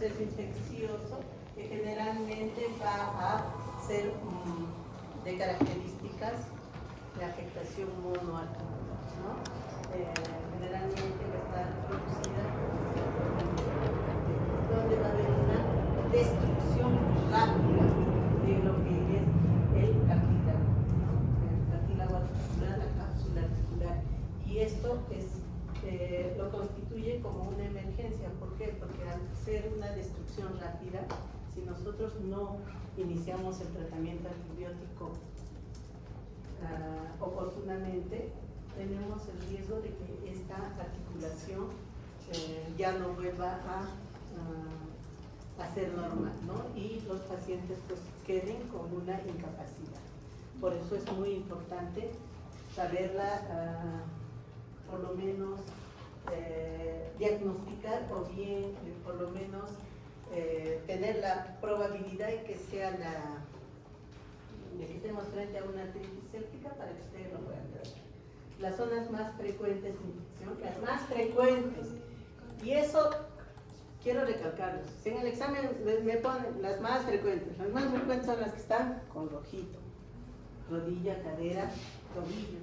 proceso infeccioso que generalmente va a ser de características de afectación monoarticular, ¿no? Generalmente va a estar producida donde va a haber una destrucción rápida de lo que es el cartílago, ¿no? El cartílago articular, la cápsula articular, y esto lo constituye como una emergencia. ¿Por qué? Porque al ser una destrucción rápida, si nosotros no iniciamos el tratamiento antibiótico oportunamente, tenemos el riesgo de que esta articulación ya no vuelva a ser normal, ¿no? Y los pacientes pues queden con una incapacidad. Por eso es muy importante saberla, por lo menos diagnosticar, o bien por lo menos tener la probabilidad de que sea de que estemos frente a una artritis séptica para que ustedes lo puedan tratar. Las zonas más frecuentes de infección, las más frecuentes, y eso quiero recalcarlo. Si en el examen me ponen las más frecuentes son las que están con rojito: rodilla, cadera, tobillo.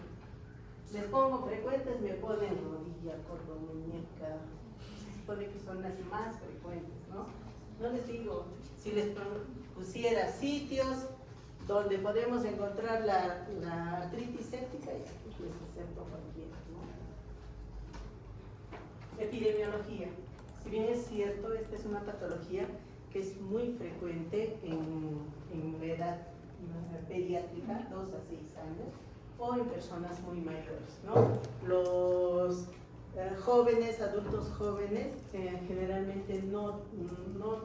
Les pongo frecuentes, me ponen rodilla, codo, muñeca. Se supone que son las más frecuentes, ¿no? No les digo, si les pusiera sitios donde podemos encontrar la artritis séptica, ya les acepto cualquiera, ¿no? Epidemiología. Si bien es cierto, esta es una patología que es muy frecuente en la edad pediátrica, 2 a 6 años, o en personas muy mayores, ¿no? Los jóvenes, adultos jóvenes, generalmente no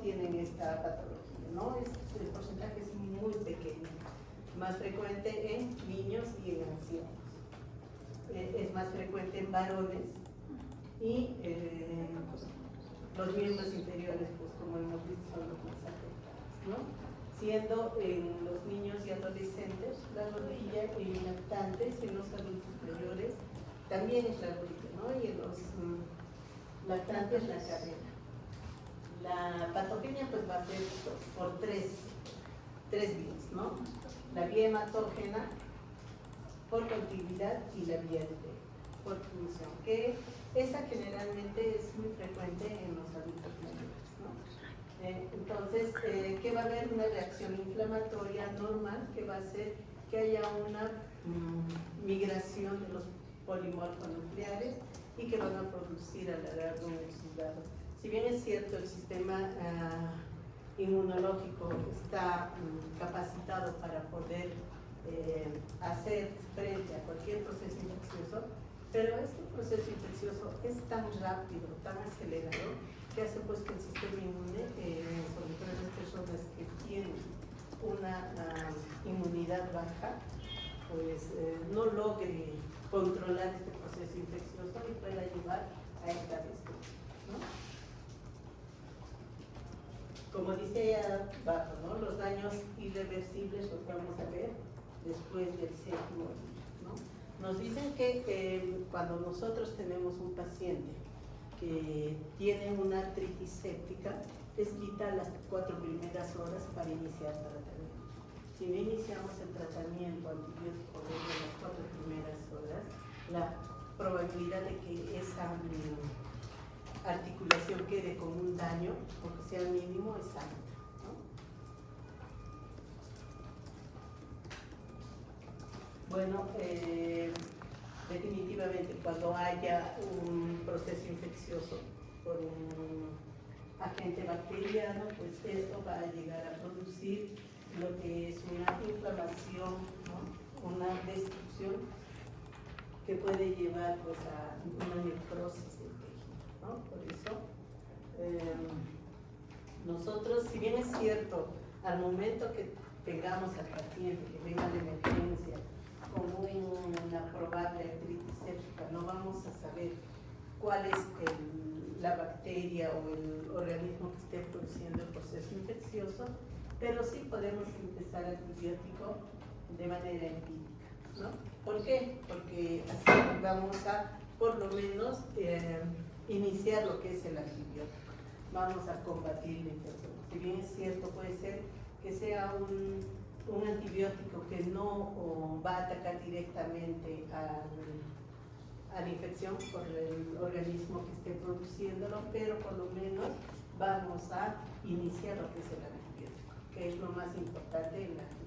tienen esta patología, ¿no? El porcentaje es muy pequeño, más frecuente en niños y en ancianos. Es más frecuente en varones y los miembros inferiores, pues como hemos visto, son los más afectados, ¿no? Siendo en los niños y adolescentes la rodilla, en lactantes, en los adultos mayores también es la rodilla, ¿no? Y en los lactantes la cadera. La patogenia pues va a ser por tres vías, ¿no? La vía hematógena, por contiguidad, y la vía por punción, que esa generalmente es muy frecuente en los adultos mayores, ¿no? Entonces, que va a haber una reacción inflamatoria normal que va a hacer que haya una migración de los polimorfonucleares y que van a producir a la larga un exudado. Si bien es cierto, el sistema inmunológico está capacitado para poder hacer frente a cualquier proceso infeccioso, pero este proceso infeccioso es tan rápido, tan acelerado, que hace pues que el sistema inmune, sobre todo en las personas que tienen una inmunidad baja, pues no logre controlar este proceso infeccioso y pueda llevar a esta destrucción, ¿no? Como dice abajo, ¿no? Los daños irreversibles los vamos a ver después del 7º día, ¿no? Nos dicen que cuando nosotros tenemos un paciente que tiene una artritis séptica, les quita las 4 primeras horas para iniciar tratamiento. Si no iniciamos el tratamiento antibiótico desde las 4 primeras horas, la probabilidad de que esa articulación quede con un daño, aunque sea mínimo, es alta, ¿no? Bueno, definitivamente cuando haya un proceso infeccioso por un agente bacteriano, pues esto va a llegar a producir lo que es una inflamación, ¿no? Una destrucción que puede llevar pues a una necrosis del tejido, ¿no? Por eso nosotros, si bien es cierto, al momento que tengamos al paciente que venga de emergencia con una probable artritis séptica, no vamos a saber cuál es la bacteria o el organismo que esté produciendo el proceso infeccioso, pero sí podemos empezar antibiótico de manera empírica, ¿no? ¿Por qué? Porque así vamos a, por lo menos, iniciar lo que es el antibiótico. vamos a combatir la infección. Si bien es cierto, puede ser que sea un antibiótico que no va a atacar directamente a la infección por el organismo que esté produciéndolo, pero por lo menos vamos a iniciar lo que es el antibiótico, que es lo más importante en la antibiótica.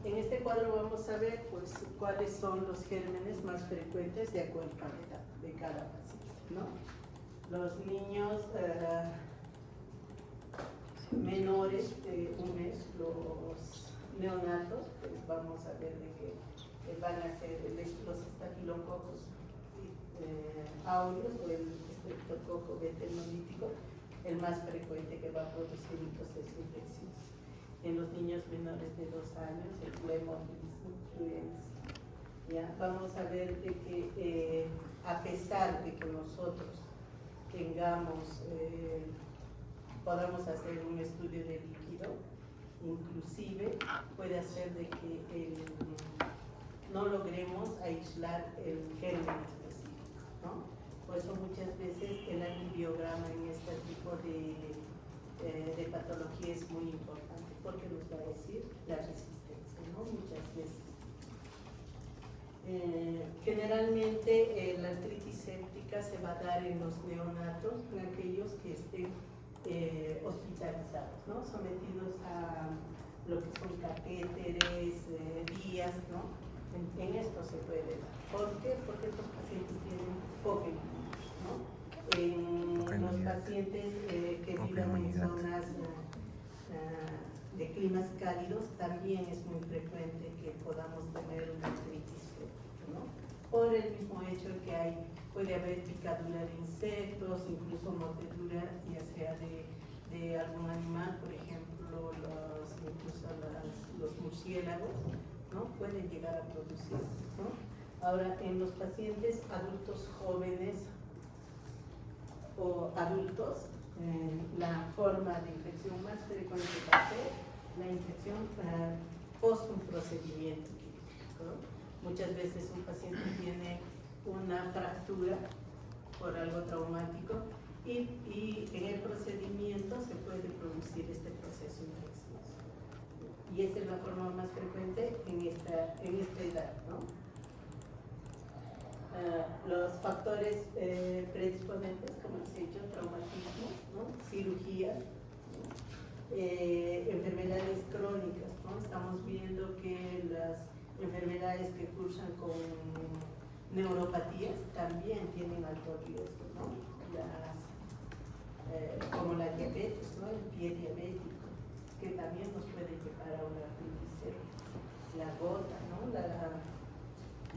En este cuadro vamos a ver pues, cuáles son los gérmenes más frecuentes de acuerdo a la edad de cada paciente, ¿no? Los niños menores de un mes, los neonatos, pues vamos a ver de que van a ser los estafilococos aureus o el estreptococo beta-hemolítico, el más frecuente que va a producir un proceso infeccioso. En los niños menores de 2 años, el Pneumophilis influenza. ¿Ya? Vamos a ver de que a pesar de que nosotros podamos hacer un estudio de líquido, inclusive puede hacer de que no logremos aislar el germen específico, ¿no? Por eso muchas veces el antibiograma en este tipo de patología es muy importante, porque nos va a decir la resistencia, ¿no? Muchas veces. Generalmente la artritis séptica se va a dar en los neonatos, en aquellos que estén hospitalizados, ¿no? Sometidos a lo que son catéteres, vías, ¿no? En esto se puede dar. ¿Por qué? Porque estos pacientes tienen poca inmunidad, ¿no? En los pacientes que viven en zonas de climas cálidos también es muy frecuente que podamos tener una artritis séptica, ¿no? Por el mismo hecho que puede haber picadura de insectos, incluso mordedura, ya sea de algún animal, por ejemplo, los murciélagos, ¿no? Pueden llegar a producir, ¿no? Ahora, en los pacientes adultos jóvenes o adultos, la forma de infección más frecuente va a ser la infección post un procedimiento quirúrgico, ¿no? Muchas veces un paciente tiene una fractura por algo traumático y en el procedimiento se puede producir este proceso infeccioso. Y esta es la forma más frecuente en esta edad, ¿no? Los factores predisponentes, como les he dicho, traumatismo, ¿no? Cirugías, ¿no? Enfermedades crónicas, ¿no? Estamos viendo que las enfermedades que cursan con neuropatías también tienen alto riesgo, ¿no? Como la diabetes, ¿no? El pie diabético, que también nos puede llevar a una artritis séptica. La gota, ¿no?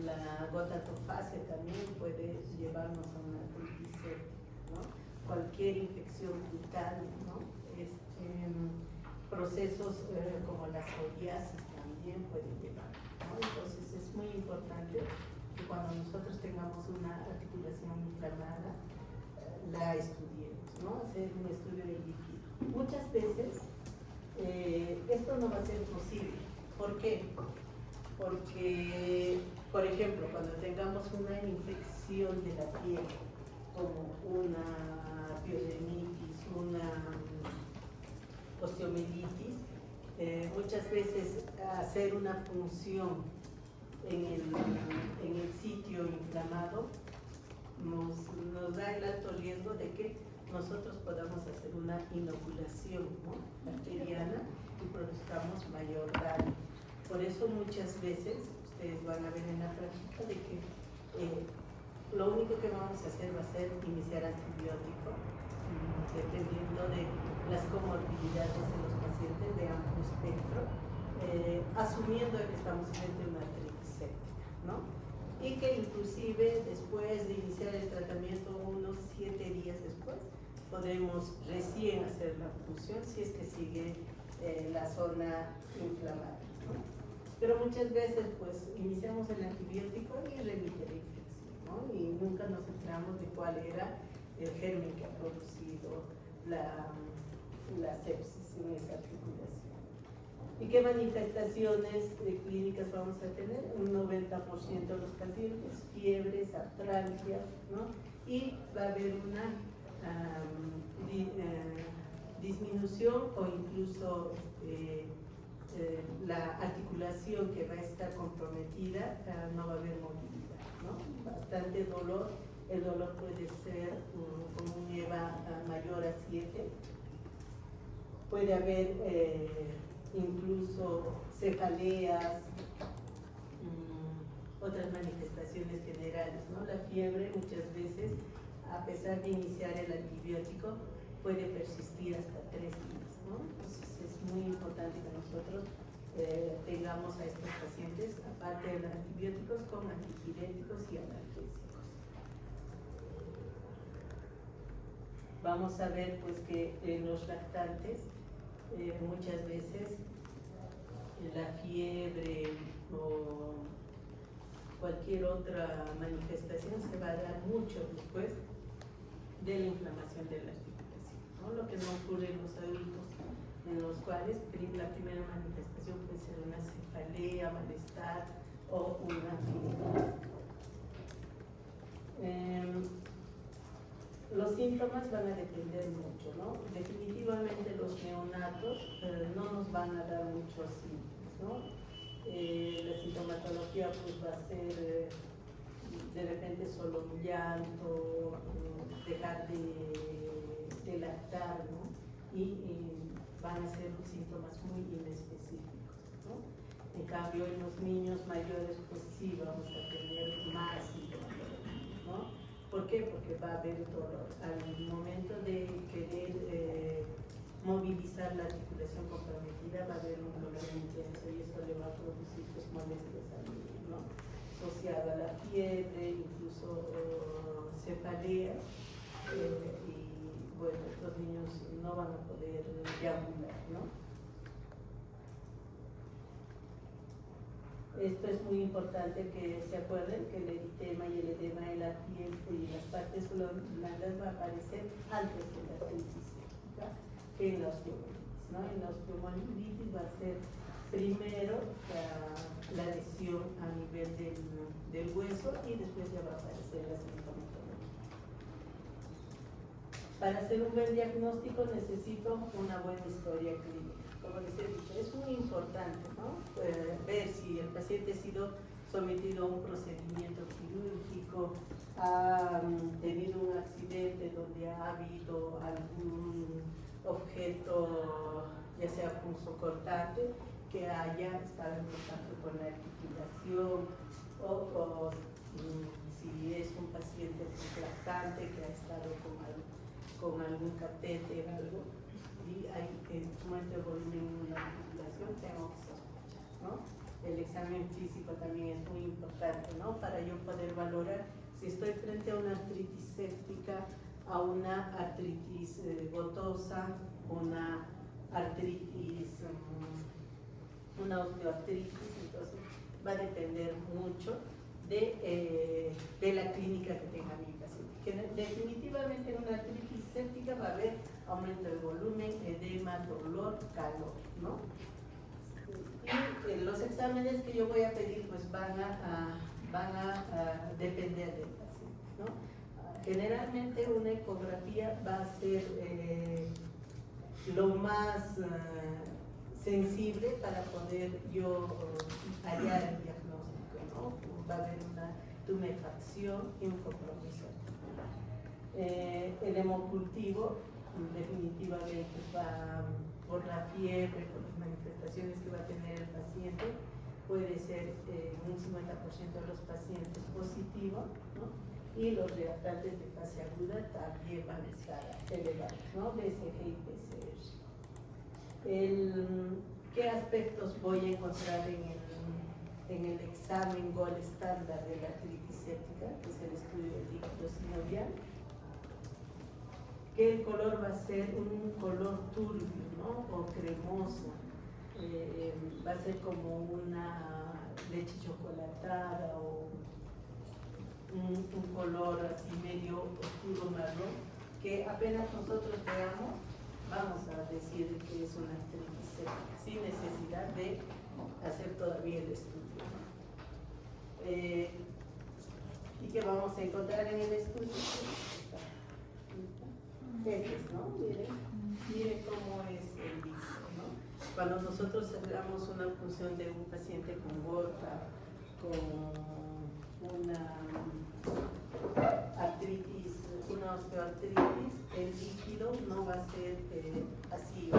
La gotatofasia también puede llevarnos a una artritis séptica, ¿no? Cualquier infección cutánea, ¿no? Procesos como la psoriasis también pueden llevar, ¿no? Entonces es muy importante que cuando nosotros tengamos una articulación inflamada, la estudiemos, ¿no? Hacer un estudio de líquido. Muchas veces esto no va a ser posible. ¿Por qué? Porque, por ejemplo, cuando tengamos una infección de la piel, como una pielonefritis, una osteomielitis, muchas veces hacer una punción en el sitio inflamado nos da el alto riesgo de que nosotros podamos hacer una inoculación, ¿no? Bacteriana y produzcamos mayor daño. Por eso muchas veces ustedes van a ver en la práctica de que lo único que vamos a hacer va a ser iniciar antibiótico, dependiendo de las comorbilidades de los pacientes de amplio espectro, asumiendo que estamos frente a una artritis séptica, ¿no? Y que inclusive después de iniciar el tratamiento, unos 7 días después, podremos recién hacer la punción si es que sigue la zona inflamada, ¿no? Pero muchas veces pues iniciamos el antibiótico y remite la infección, ¿no? Y nunca nos enteramos de cuál era el germen que ha producido la sepsis en esa articulación. ¿Y qué manifestaciones clínicas vamos a tener? Un 90% de los pacientes, fiebres, artralgias, ¿no? Y va a haber una disminución o incluso la articulación que va a estar comprometida, no va a haber movilidad, ¿no? Bastante dolor. El dolor puede ser con un EVA mayor a 7. Puede haber incluso cefaleas, otras manifestaciones generales, ¿no? La fiebre muchas veces, a pesar de iniciar el antibiótico, puede persistir hasta 3 días, ¿no? Entonces es muy importante que nosotros tengamos a estos pacientes, aparte de los antibióticos, con antipiréticos y analgésicos. Vamos a ver pues que en los lactantes muchas veces la fiebre o cualquier otra manifestación se va a dar mucho después de la inflamación de la articulación, ¿no? Lo que no ocurre en los adultos, en los cuales la primera manifestación puede ser una cefalea, malestar o una fiebre. Los síntomas van a depender mucho, ¿no? Definitivamente los neonatos no nos van a dar muchos síntomas, ¿no? La sintomatología pues va a ser de repente solo un llanto, dejar de lactar, ¿no? Y van a ser síntomas muy inespecíficos, ¿no? En cambio en los niños mayores pues sí vamos a tener más sintomatología, ¿no? ¿Por qué? Porque va a haber dolor. Al momento de querer movilizar la articulación comprometida, va a haber un dolor intenso y eso le va a producir pues, molestias al niño, ¿no? Asociado a la fiebre, incluso cefaleas, y bueno, estos niños no van a poder deambular, ¿no? Esto es muy importante que se acuerden que el eritema y el edema de la piel y las partes blandas va a aparecer antes de la artritis séptica que en la osteomolitis, ¿no? En la osteomolitis va a ser primero la lesión a nivel del hueso y después ya va a aparecer la sintomatología. Para hacer un buen diagnóstico necesito una buena historia clínica. Como les he dicho, es muy importante, ¿no? Ver si el paciente ha sido sometido a un procedimiento quirúrgico, ha tenido un accidente donde ha habido algún objeto, ya sea punzocortante, que haya estado en contacto con la articulación, o si es un paciente lactante que ha estado con algún catéter, algo, y hay muestra volumen en la articulación, tengo que sospechar, ¿no? El examen físico también es muy importante, ¿no? Para yo poder valorar si estoy frente a una artritis séptica, a una artritis gotosa, una artritis, una osteoartritis. Entonces va a depender mucho de la clínica que tenga mi paciente. Que definitivamente en una artritis séptica va a haber aumento de volumen, edema, dolor, calor, ¿no? Y los exámenes que yo voy a pedir pues van a depender del paciente, ¿no? Generalmente una ecografía va a ser lo más sensible para poder yo hallar el diagnóstico, ¿no? Va a haber una tumefacción y un compromiso. El hemocultivo definitivamente va por la fiebre, por las manifestaciones que va a tener el paciente, puede ser un 50% de los pacientes positivos, ¿no? Y los reactantes de fase aguda también van a estar elevados, ¿no? BCG y PCR. ¿Qué aspectos voy a encontrar en el examen gold estándar de la artritis séptica, que es el estudio del líquido sinovial? Que el color va a ser un color turbio, ¿no? O cremoso, va a ser como una leche chocolatada o un color así medio oscuro marrón, que apenas nosotros veamos vamos a decir que es una artritis séptica, sin necesidad de hacer todavía el estudio, ¿no? ¿Y qué vamos a encontrar en el estudio? ¿No? Miren cómo es el líquido, ¿no? Cuando nosotros hagamos una punción de un paciente con gota, con una artritis, una osteoartritis, el líquido no va a ser así,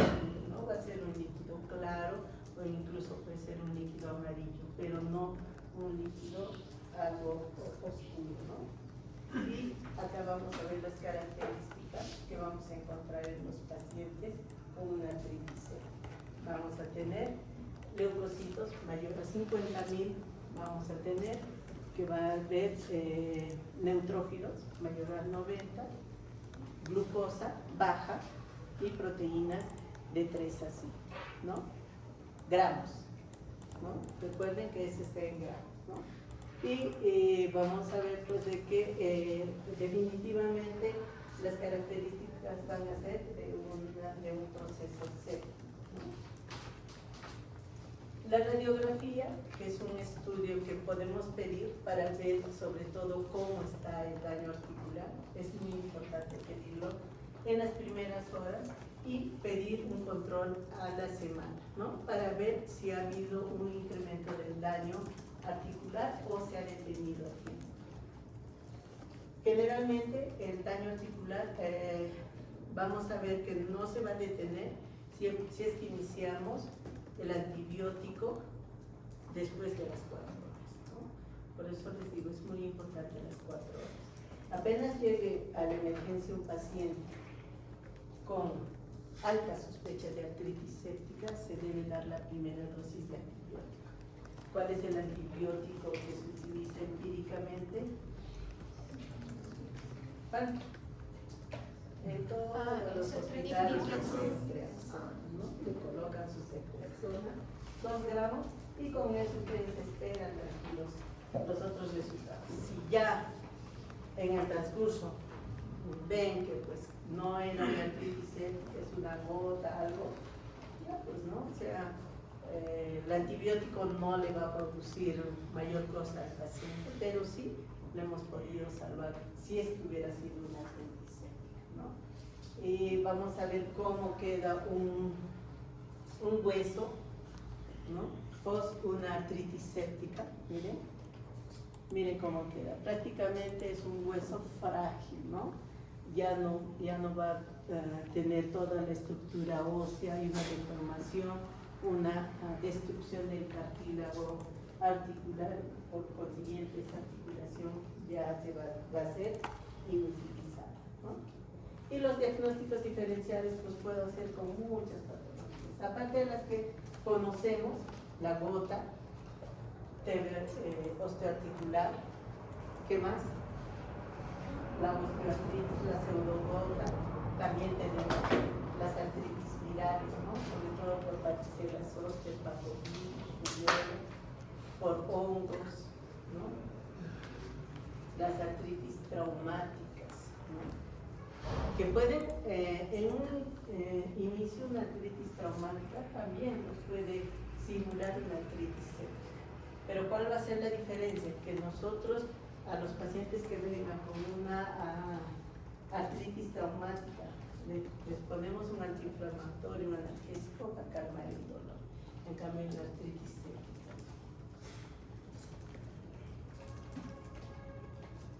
¿no? Va a ser un líquido claro o incluso puede ser un líquido amarillo, pero no un líquido algo oscuro, ¿no? Y acá vamos a ver las características que vamos a encontrar en los pacientes con una artritis séptica. Vamos a tener leucocitos mayor a 50.000, vamos a tener que va a haber neutrófilos mayor a 90, glucosa baja y proteínas de 3 a 5, ¿no? Gramos, ¿no? Recuerden que ese está en gramos, ¿no? Y vamos a ver pues de que definitivamente las características van a ser de un proceso séptico, ¿no? La radiografía, que es un estudio que podemos pedir para ver sobre todo cómo está el daño articular, es muy importante pedirlo en las primeras horas y pedir un control a la semana, ¿no? Para ver si ha habido un incremento del daño articular o se ha detenido aquí. Generalmente el daño articular vamos a ver que no se va a detener si es que iniciamos el antibiótico después de las 4 horas, ¿no? Por eso les digo, es muy importante las 4 horas. Apenas llegue a la emergencia un paciente con alta sospecha de artritis séptica, se debe dar la primera dosis de antibiótico. ¿Cuál es el antibiótico que se utiliza empíricamente? ¿Cuál? En todos los hospitales ¿no? Le colocan su ceftriaxona, 2 gramos, y con eso ustedes esperan los otros resultados. Si ya en el transcurso ven que pues no era una artritis séptica, es una gota, algo, ya pues no, o sea, el antibiótico no le va a producir mayor cosa al paciente, pero sí le hemos podido salvar si es que hubiera sido una artritis séptica, ¿no? Y vamos a ver cómo queda un hueso, ¿no? Post una artritis séptica, miren cómo queda, prácticamente es un hueso frágil, ¿no? Ya no va a tener toda la estructura ósea y una deformación, una destrucción del cartílago articular, por consiguiente esa articulación ya se va a ser inutilizada, ¿no? Y los diagnósticos diferenciales los puedo hacer con muchas patologías, aparte de las que conocemos, la gota, osteoarticular, ¿qué más? La osteoartritis, la pseudogota, también tenemos las artritis virales, ¿no? Sobre todo por bacterias zoster, patovirus, por hongos, ¿no? Las artritis traumáticas, ¿no? Que pueden, en un inicio una artritis traumática también nos puede simular una artritis séptica. Pero ¿cuál va a ser la diferencia? Que nosotros a los pacientes que vengan con una artritis traumática les ponemos un antiinflamatorio, un analgésico para calmar el dolor. En cambio en la artritis séptica.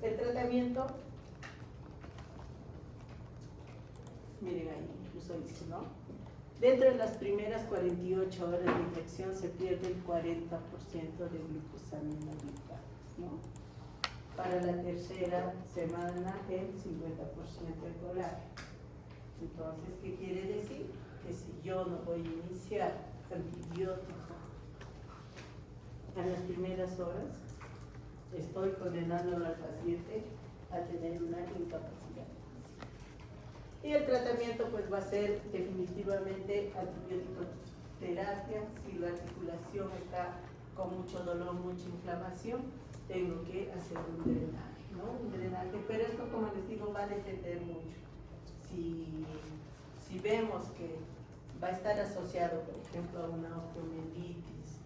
El tratamiento, miren ahí, incluso dice, ¿no? Dentro de las primeras 48 horas de infección se pierde el 40% de glucosamina glicada, ¿no? Para la tercera semana el 50% de colágeno. Entonces, ¿qué quiere decir? Que si yo no voy a iniciar antibiótico en las primeras horas, estoy condenándolo al paciente a tener una incapacidad. Y el tratamiento pues va a ser definitivamente antibiótico terapia. Si la articulación está con mucho dolor, mucha inflamación, tengo que hacer un drenaje, ¿no? Un drenaje, pero esto, como les digo, va a depender mucho. Si vemos que va a estar asociado, por ejemplo, a una osteomielitis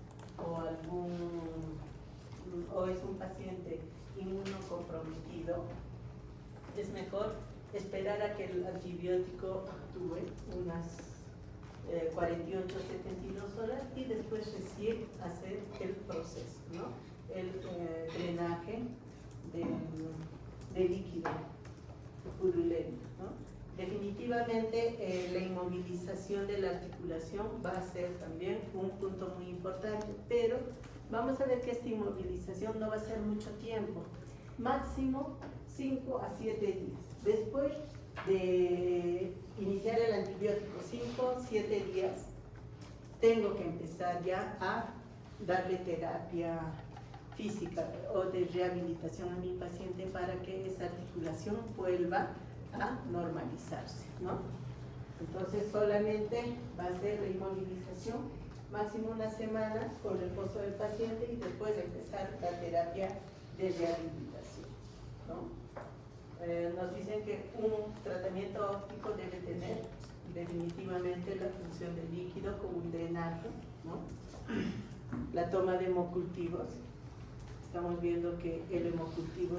o es un paciente inmunocomprometido, es mejor esperar a que el antibiótico actúe unas 48 72 horas y después recién hacer el proceso, ¿no? El drenaje de líquido purulento, ¿no? Definitivamente la inmovilización de la articulación va a ser también un punto muy importante, pero vamos a ver que esta inmovilización no va a ser mucho tiempo, máximo 5 a 7 días. Después de iniciar el antibiótico, 5 a 7 días, tengo que empezar ya a darle terapia física o de rehabilitación a mi paciente para que esa articulación vuelva a normalizarse, ¿no? Entonces solamente va a ser la inmovilización, máximo una semana con reposo del paciente y después empezar la terapia de rehabilitación, ¿no? Nos dicen que un tratamiento óptico debe tener definitivamente la función del líquido como un drenaje, ¿no? La toma de hemocultivos. Estamos viendo que el hemocultivo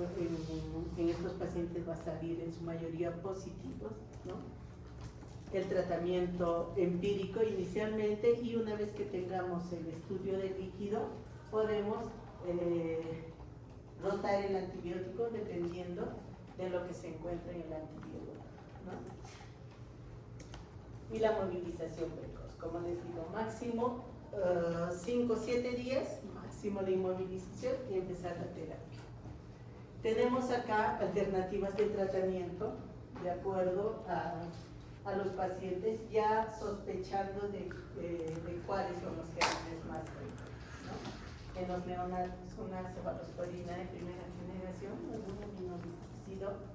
en estos pacientes va a salir en su mayoría positivos, ¿no? El tratamiento empírico inicialmente y una vez que tengamos el estudio del líquido podemos rotar el antibiótico dependiendo de lo que se encuentra en el antibiótico, ¿no? Y la movilización precoz, como les digo, máximo 5 o 7 días, máximo de inmovilización y empezar la terapia. Tenemos acá alternativas de tratamiento de acuerdo a los pacientes, ya sospechando de cuáles son los gérmenes más frecuentes, ¿no? En los neonatos, una cefalosporina de primera generación, algún aminoácido,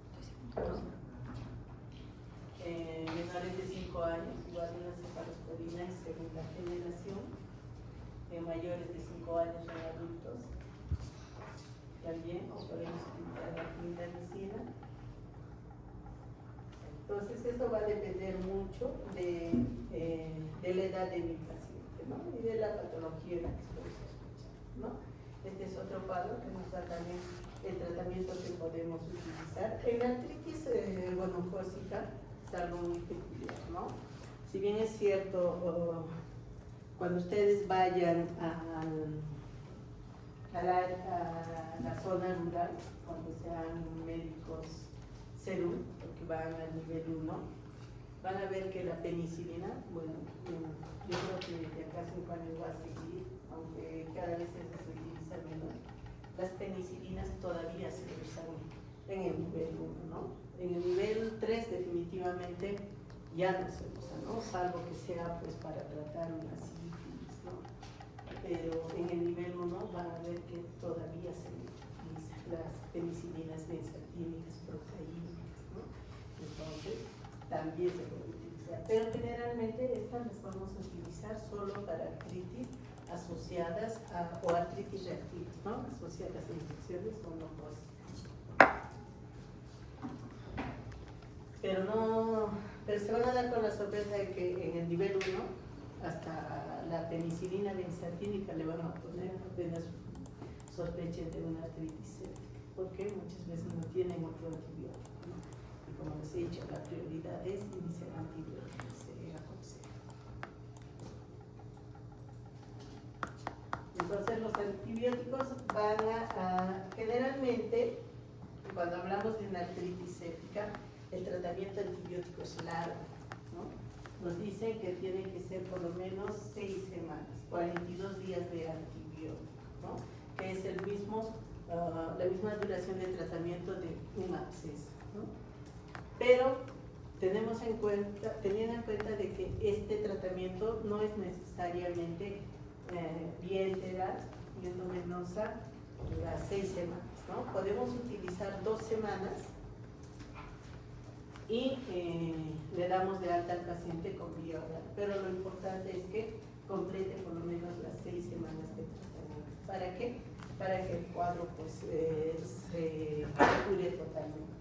menores de 5 años, igual una cefalosporina de segunda generación, mayores de 5 años en adultos, también, o podemos utilizar la clindamicina. Entonces, esto va a depender mucho de la edad de mi paciente, ¿no? Y de la patología en la que estoy sospechando, ¿no? Este es otro cuadro que nos da también el tratamiento que podemos utilizar. En la artritis gonocócica es algo muy peculiar, ¿no? Si bien es cierto, cuando ustedes vayan a la zona rural, cuando sean médicos CERUL, porque van al nivel 1, van a ver que la penicilina, bueno, yo creo que de acá se va a seguir, aunque cada vez se utiliza menos, las penicilinas todavía se usan en el nivel 1, ¿no? En el nivel 3 definitivamente ya no se usa, ¿no? Salvo que sea pues para tratar una sífilis, ¿no? Pero en el nivel 1 van a ver que todavía se utilizan las penicilinas benzatínicas, procaínicas, ¿no? Entonces también se puede utilizar, pero generalmente estas las vamos a utilizar solo para artritis asociadas o artritis reactivas, ¿no? Asociadas a infecciones o no. Pero se van a dar con la sorpresa de que en el nivel 1 hasta la penicilina benzatínica le van a poner apenas sospechas de una artritis séptica, porque muchas veces no tienen otro antibiótico, ¿no? Y como les he dicho, la prioridad es iniciar antibióticos, se aconseja. Entonces los antibióticos van generalmente, cuando hablamos de una artritis séptica, el tratamiento antibiótico es largo, ¿no? Nos dicen que tiene que ser por lo menos 6 semanas, 42 días de antibiótico, ¿no? Que es la misma duración de tratamiento de un absceso, ¿no? Pero teniendo en cuenta de que este tratamiento no es necesariamente bilateral y endovenosa las 6 semanas, ¿no? Podemos utilizar 2 semanas y le damos de alta al paciente con vía oral, pero lo importante es que complete por lo menos las 6 semanas de tratamiento. ¿Para qué? Para que el cuadro pues se cure totalmente.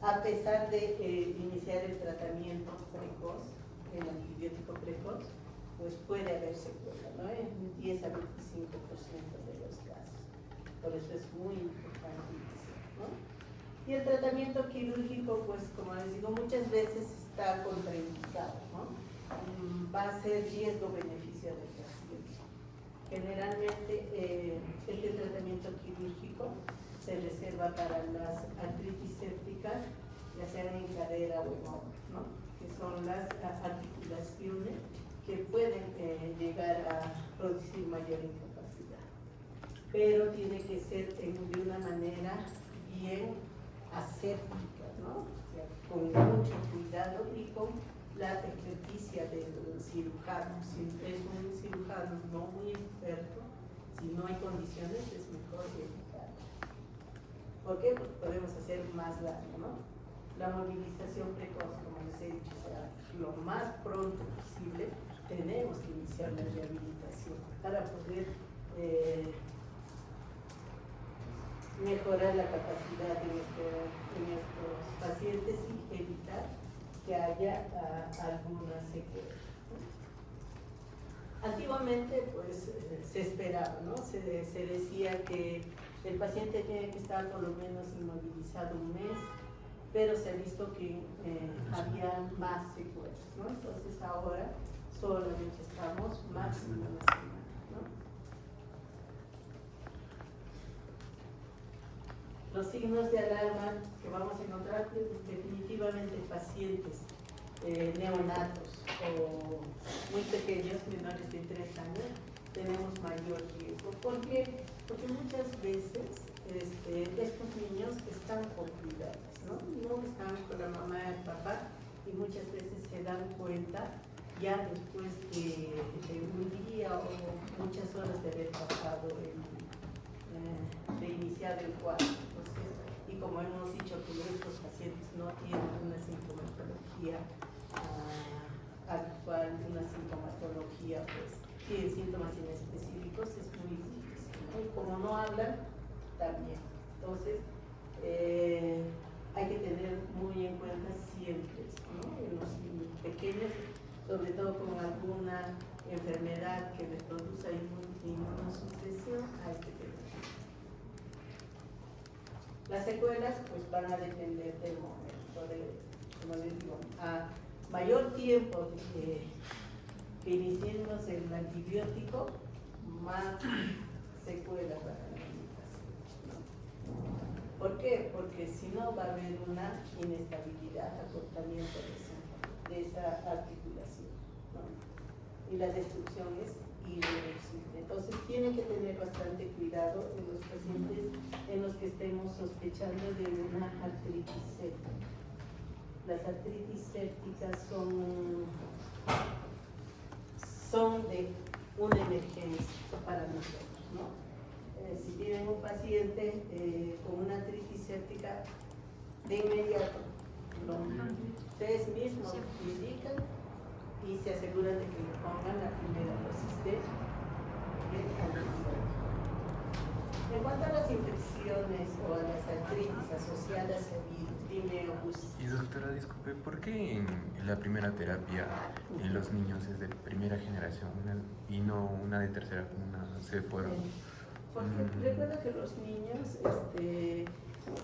a pesar de iniciar el tratamiento precoz, el antibiótico precoz, pues puede haber secuela, ¿no? En 10 a 25% de los casos. Por eso es muy importante iniciar, ¿no? Y el tratamiento quirúrgico, pues como les digo, muchas veces está contraindicado, ¿no? Va a ser riesgo-beneficio del paciente. Generalmente este tratamiento quirúrgico se reserva para las artritis sépticas, ya sean en cadera o en hombro, ¿no? Que son las articulaciones que pueden llegar a producir mayor incapacidad. Pero tiene que ser de una manera bien aséptica, ¿no? O sea, con mucho cuidado y con la experticia del cirujano. Si es un cirujano no muy experto, si no hay condiciones, es mejor evitar. ¿Por qué? Porque podemos hacer más daño, ¿no? La movilización precoz, como les he dicho, o sea, lo más pronto posible tenemos que iniciar la rehabilitación para poder mejorar la capacidad de nuestros pacientes y evitar que haya alguna secuela. Antiguamente, pues, se esperaba, ¿no? Se decía que el paciente tiene que estar por lo menos inmovilizado un mes, pero se ha visto que había más secuelas, ¿no? Entonces ahora solamente estamos máximo una semana, ¿no? Los signos de alarma que vamos a encontrar definitivamente pacientes neonatos o muy pequeños, menores de 3 años, tenemos mayor riesgo. ¿Por qué? Porque muchas veces estos niños están con cuidados, ¿no? No están con la mamá y el papá y muchas veces se dan cuenta ya después de un día o muchas horas de haber pasado de iniciar el cuadro. Entonces, y como hemos dicho que estos pacientes no tienen una sintomatología actual, una sintomatología, pues tienen síntomas inespecíficos, es muy difícil, ¿no? Y como no hablan, también. Entonces, hay que tener muy en cuenta siempre esto, ¿no? En los pequeños, sobre todo con alguna enfermedad que les produce inmunosupresión, hay que tener. Las secuelas pues van a depender del momento, como les digo, a mayor tiempo que iniciemos el antibiótico, más secuelas van a venir, ¿no? ¿Por qué? Porque si no va a haber una inestabilidad, acortamiento de esa articulación, ¿no? Y la destrucción es irreversible. Entonces tienen que tener bastante cuidado en los pacientes en los que estemos sospechando de una artritis séptica. Las artritis sépticas son de una emergencia para nosotros, ¿no? Si tienen un paciente con una artritis séptica, de inmediato ustedes mismos indican y se aseguran de que le pongan la primera dosis de antibiótico. En cuanto a las infecciones o a las artritis asociadas a virus, dime, Augusto. Y doctora, disculpe, ¿por qué en la primera terapia en los niños es de primera generación y no una de tercera como se fueron? Porque recuerda que los niños,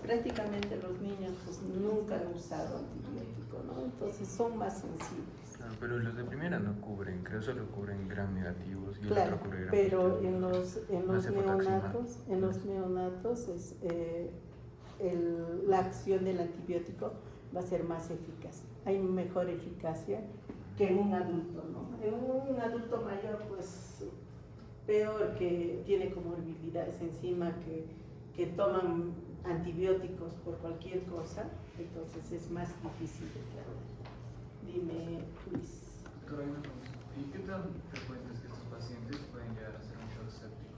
prácticamente los niños pues nunca han usado antibiótico, ¿no? Entonces son más sensibles. Claro, pero los de primera no cubren, creo que solo cubren gram negativos y claro, el otro cubre gram pero positivos. en los neonatos la acción del antibiótico va a ser más eficaz. Hay mejor eficacia que en un adulto, ¿no? En un adulto mayor, pues peor, que tiene comorbilidades encima, que toman antibióticos por cualquier cosa, entonces es más difícil de tratar. Dime, Luis. Doctora, hay una pregunta. ¿Y qué tan frecuente es que estos pacientes pueden llegar a ser un shock séptico?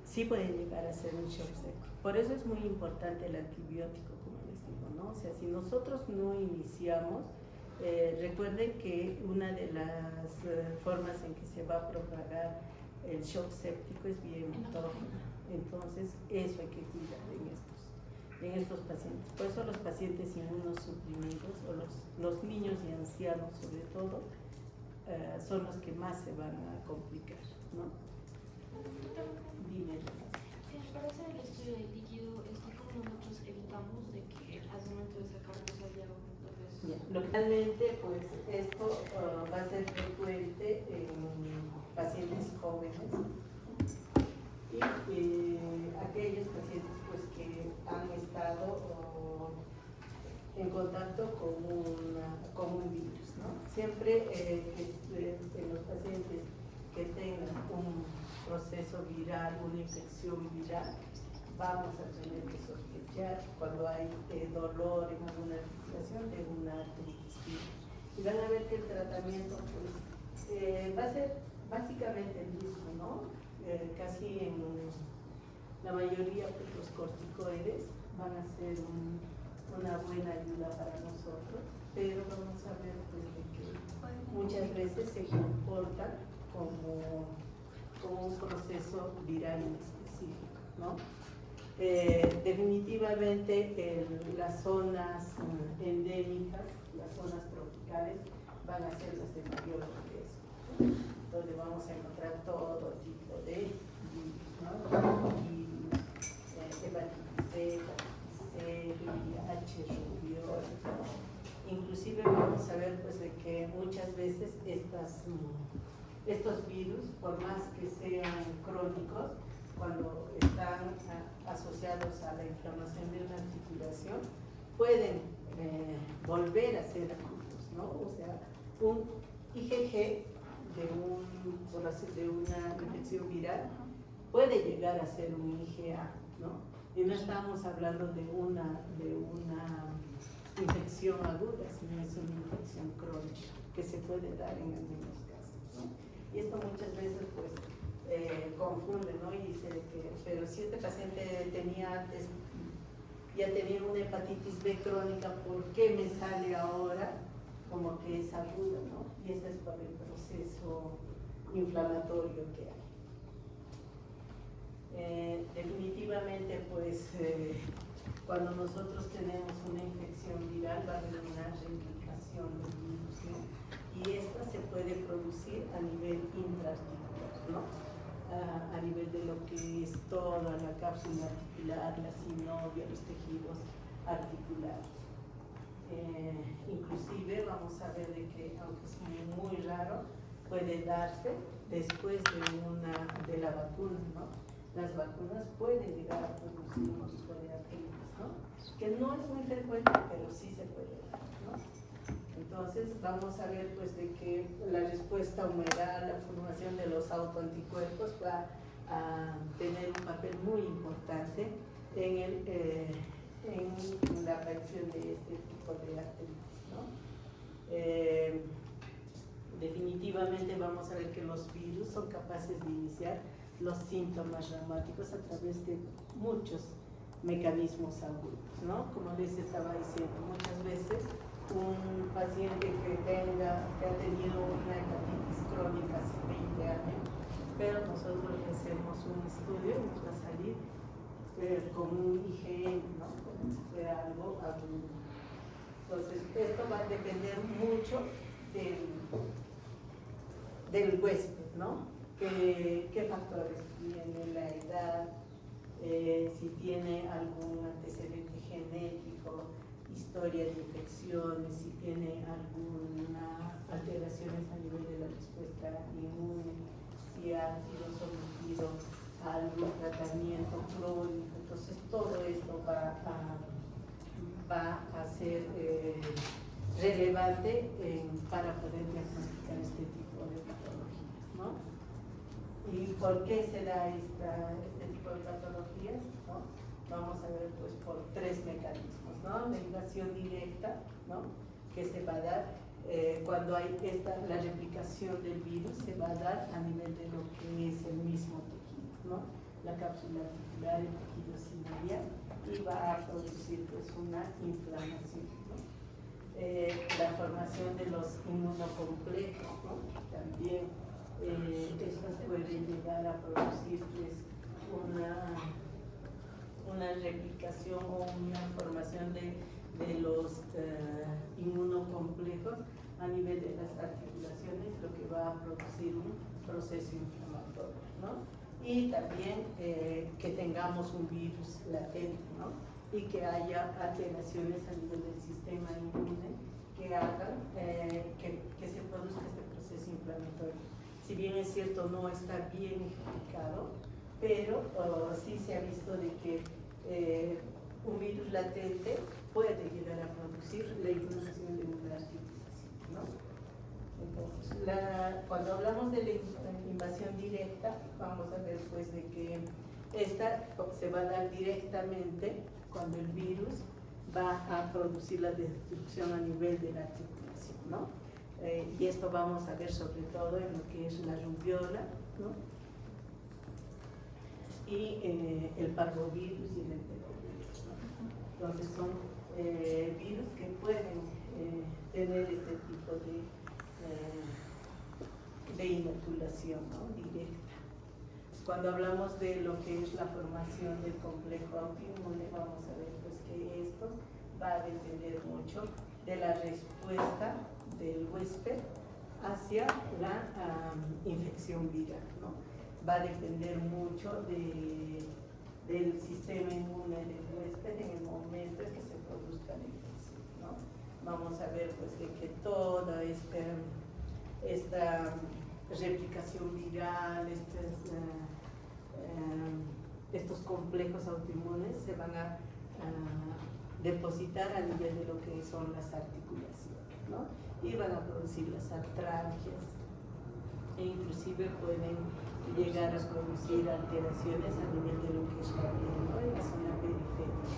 Sí pueden llegar a ser un shock séptico. Por eso es muy importante el antibiótico, como les digo, ¿no? O sea, si nosotros no iniciamos, recuerden que una de las formas en que se va a propagar el shock séptico es vía mutógena. Entonces, eso hay que cuidar en estos. en estos pacientes. Por eso los pacientes inmunosuprimidos o los niños y ancianos sobre todo son los que más se van a complicar, ¿no? Dime. Para hacer el estudio del líquido, ¿cómo nosotros evitamos de que al momento de sacar haya un Localmente, pues esto va a ser frecuente en pacientes jóvenes y aquellos pacientes pues, que han estado en contacto con un virus, ¿no? Siempre en los pacientes que tengan un proceso viral, una infección viral, vamos a tener que sospechar cuando hay dolor en alguna articulación de una artritis viral. Y van a ver que el tratamiento pues, va a ser básicamente el mismo, ¿no? Casi en la mayoría pues, los corticoides van a ser una buena ayuda para nosotros, pero vamos a ver pues, de que muchas veces se comportan como un proceso viral específico, ¿no? Definitivamente las zonas endémicas, las zonas tropicales, van a ser las de mayor riesgo, ¿no? Donde vamos a encontrar todo tipo de virus, ¿no? Y hepatitis B, hepatitis C, VIH, rubiola, ¿no? Inclusive vamos a ver pues, de que muchas veces estos virus, por más que sean crónicos, cuando están asociados a la inflamación de una articulación, pueden volver a ser agudos, ¿no? O sea, un IgG de una infección viral puede llegar a ser un IgA, ¿no? Y no estamos hablando de una infección aguda, sino es una infección crónica que se puede dar en algunos casos, ¿no? Y esto muchas veces pues confunde, ¿no? Y dice que, pero si este paciente tenía antes, ya tenía una hepatitis B crónica, ¿por qué me sale ahora como que es aguda, ¿no? Y ese es por el proceso inflamatorio que hay. Definitivamente, pues, cuando nosotros tenemos una infección viral va a haber una replicación del virus, ¿no? Y esta se puede producir a nivel intraarticular, ¿no? A nivel de lo que es toda la cápsula articular, la sinovia, los tejidos articulares. Inclusive vamos a ver de que, aunque es muy raro, puede darse después de la vacuna, ¿no? Las vacunas pueden llegar a producir un tipo de artritis, ¿no? Que no es muy frecuente, pero sí se puede dar, ¿no? Entonces vamos a ver pues de que la respuesta humoral, la formación de los autoanticuerpos va a tener un papel muy importante en la aparición de este tipo de artritis, ¿no? Definitivamente vamos a ver que los virus son capaces de iniciar los síntomas reumáticos a través de muchos mecanismos agudos, ¿no? Como les estaba diciendo, muchas veces un paciente que ha tenido una hepatitis crónica hace 20 años, pero nosotros le hacemos un estudio y nos va a salir con un IgM, ¿no? Como si fuera algo agudo. Entonces, esto va a depender mucho del huésped, ¿no? ¿Qué factores tiene? La edad, si tiene algún antecedente genético, historia de infecciones, si tiene alguna alteraciones a nivel de la respuesta inmune, si ha sido sometido a algún tratamiento crónico. Entonces todo esto va a ser relevante para poder diagnosticar este tipo de patologías, ¿no? ¿Y por qué se da este tipo de patologías? ¿No? Vamos a ver pues por tres mecanismos, ¿no? La invasión directa, ¿no? Que se va a dar cuando hay la replicación del virus, se va a dar a nivel de lo que es el mismo tejido, ¿no? La cápsula articular, el tejido sinovial, y va a producir pues una inflamación, ¿no? La formación de los inmunocomplejos, ¿no? También estas pueden llegar a producir pues, una replicación o una formación de los inmunocomplejos a nivel de las articulaciones, lo que va a producir un proceso inflamatorio, ¿no? Y también que tengamos un virus latente, ¿no? Y que haya alteraciones a nivel del sistema inmune que hagan que se produzca este proceso inflamatorio. Si bien es cierto, no está bien explicado, pero sí se ha visto de que un virus latente puede llegar a producir la inflamación de una articulación, ¿no? Entonces, cuando hablamos de la invasión directa, vamos a ver pues de que esta se va a dar directamente cuando el virus va a producir la destrucción a nivel de la articulación, ¿no? Y esto vamos a ver sobre todo en lo que es la rubiola, ¿no? Y el parvovirus y el enterovirus, ¿no? Entonces son virus que pueden tener este tipo de inoculación, ¿no? Directa. Cuando hablamos de lo que es la formación del complejo autoinmune, vamos a ver pues que esto va a depender mucho de la respuesta del huésped hacia la infección viral, ¿no? Va a depender mucho del sistema inmune del huésped en el momento en que se produzca la infección, ¿no? Vamos a ver pues de que toda esta replicación viral, estos complejos autoinmunes se van a depositar a nivel de lo que son las articulaciones, ¿no? Y van a producir las artralgias e inclusive pueden llegar a producir alteraciones a nivel de lo que es la piel, ¿no? En la zona periférica.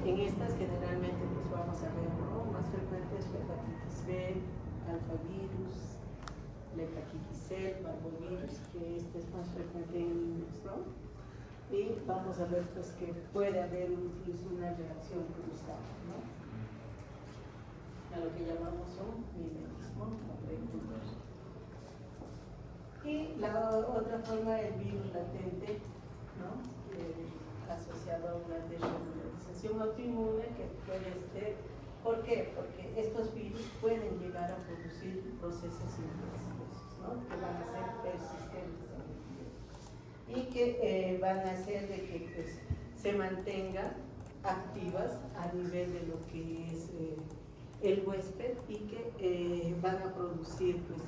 En estas generalmente pues vamos a ver, ¿no? Más frecuentes la hepatitis B, alfavirus, la hepatitis C, el parvovirus, que este es más frecuente en niños, ¿no? Y vamos a ver pues que puede haber incluso una reacción cruzada, ¿no? A lo que llamamos un mimetismo molecular. Y la otra forma, el virus latente, ¿no? Asociado a una desregularización autoinmune que puede ser. ¿Por qué? Porque estos virus pueden llegar a producir procesos infecciosos, ¿no? Que van a ser persistentes en el tiempo y que van a hacer de que pues, se mantengan activas a nivel de lo que es el huésped y que van a producir pues,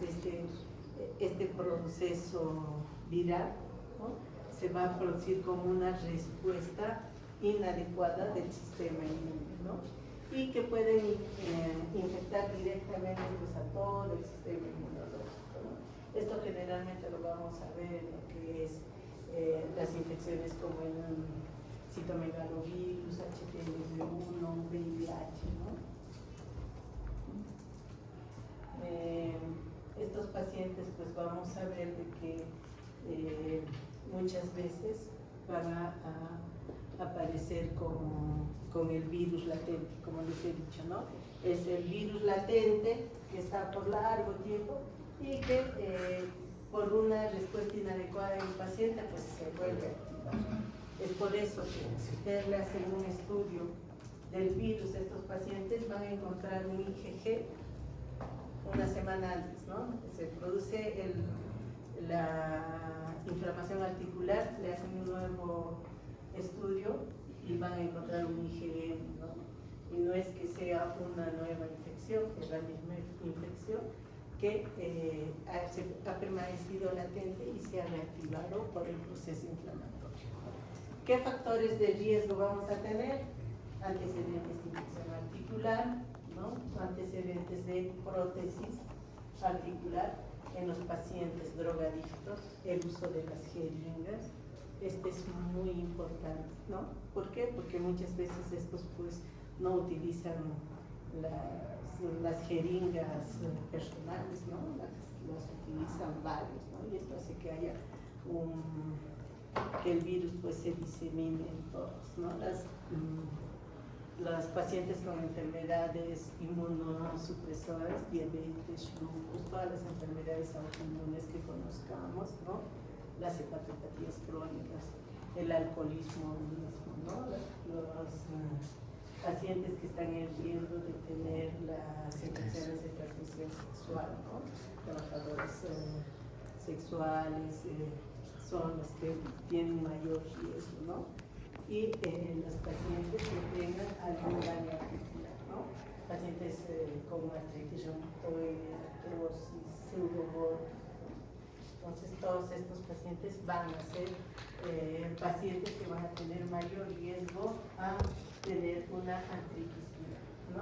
este proceso viral, ¿no? Se va a producir como una respuesta inadecuada del sistema inmune, ¿no? Y que pueden infectar directamente pues, a todo el sistema inmunológico, ¿no? Esto generalmente lo vamos a ver en lo que es las infecciones como el citomegalovirus, HPV1, VIH, ¿no? Estos pacientes pues vamos a ver de que muchas veces van a aparecer con el virus latente, como les he dicho, ¿no? Es el virus latente que está por largo tiempo y que por una respuesta inadecuada del paciente pues se vuelve a activar. Es por eso que si ustedes le hacen un estudio del virus a estos pacientes van a encontrar un IgG una semana antes, ¿no? Se produce la inflamación articular, le hacen un nuevo estudio y van a encontrar un IgM, ¿no? Y no es que sea una nueva infección, es la misma infección que ha permanecido latente y se ha reactivado por el proceso inflamatorio. ¿Qué factores de riesgo vamos a tener? Antecedentes de infección articular, ¿no? Antecedentes de prótesis articular en los pacientes drogadictos, el uso de las jeringas. Este es muy importante, ¿no? ¿Por qué? Porque muchas veces estos pues no utilizan las jeringas personales, ¿no? Las utilizan varios, ¿no? Y esto hace que haya que el virus pues se disemine en todos, ¿no? Las pacientes con enfermedades inmunosupresoras, diabetes, lupus, todas las enfermedades autoinmunes que conozcamos, ¿no? Las hepatopatías crónicas, el alcoholismo mismo, ¿no? Los pacientes que están en riesgo de tener las infecciones de transmisión sexual, ¿no? Trabajadores sexuales son los que tienen mayor riesgo, ¿no? Y los pacientes que tengan algún daño articular, ¿no? Pacientes con artritis reumatoide, artrosis, pseudobor. Entonces todos estos pacientes van a ser pacientes que van a tener mayor riesgo a tener una artritis viral, ¿no?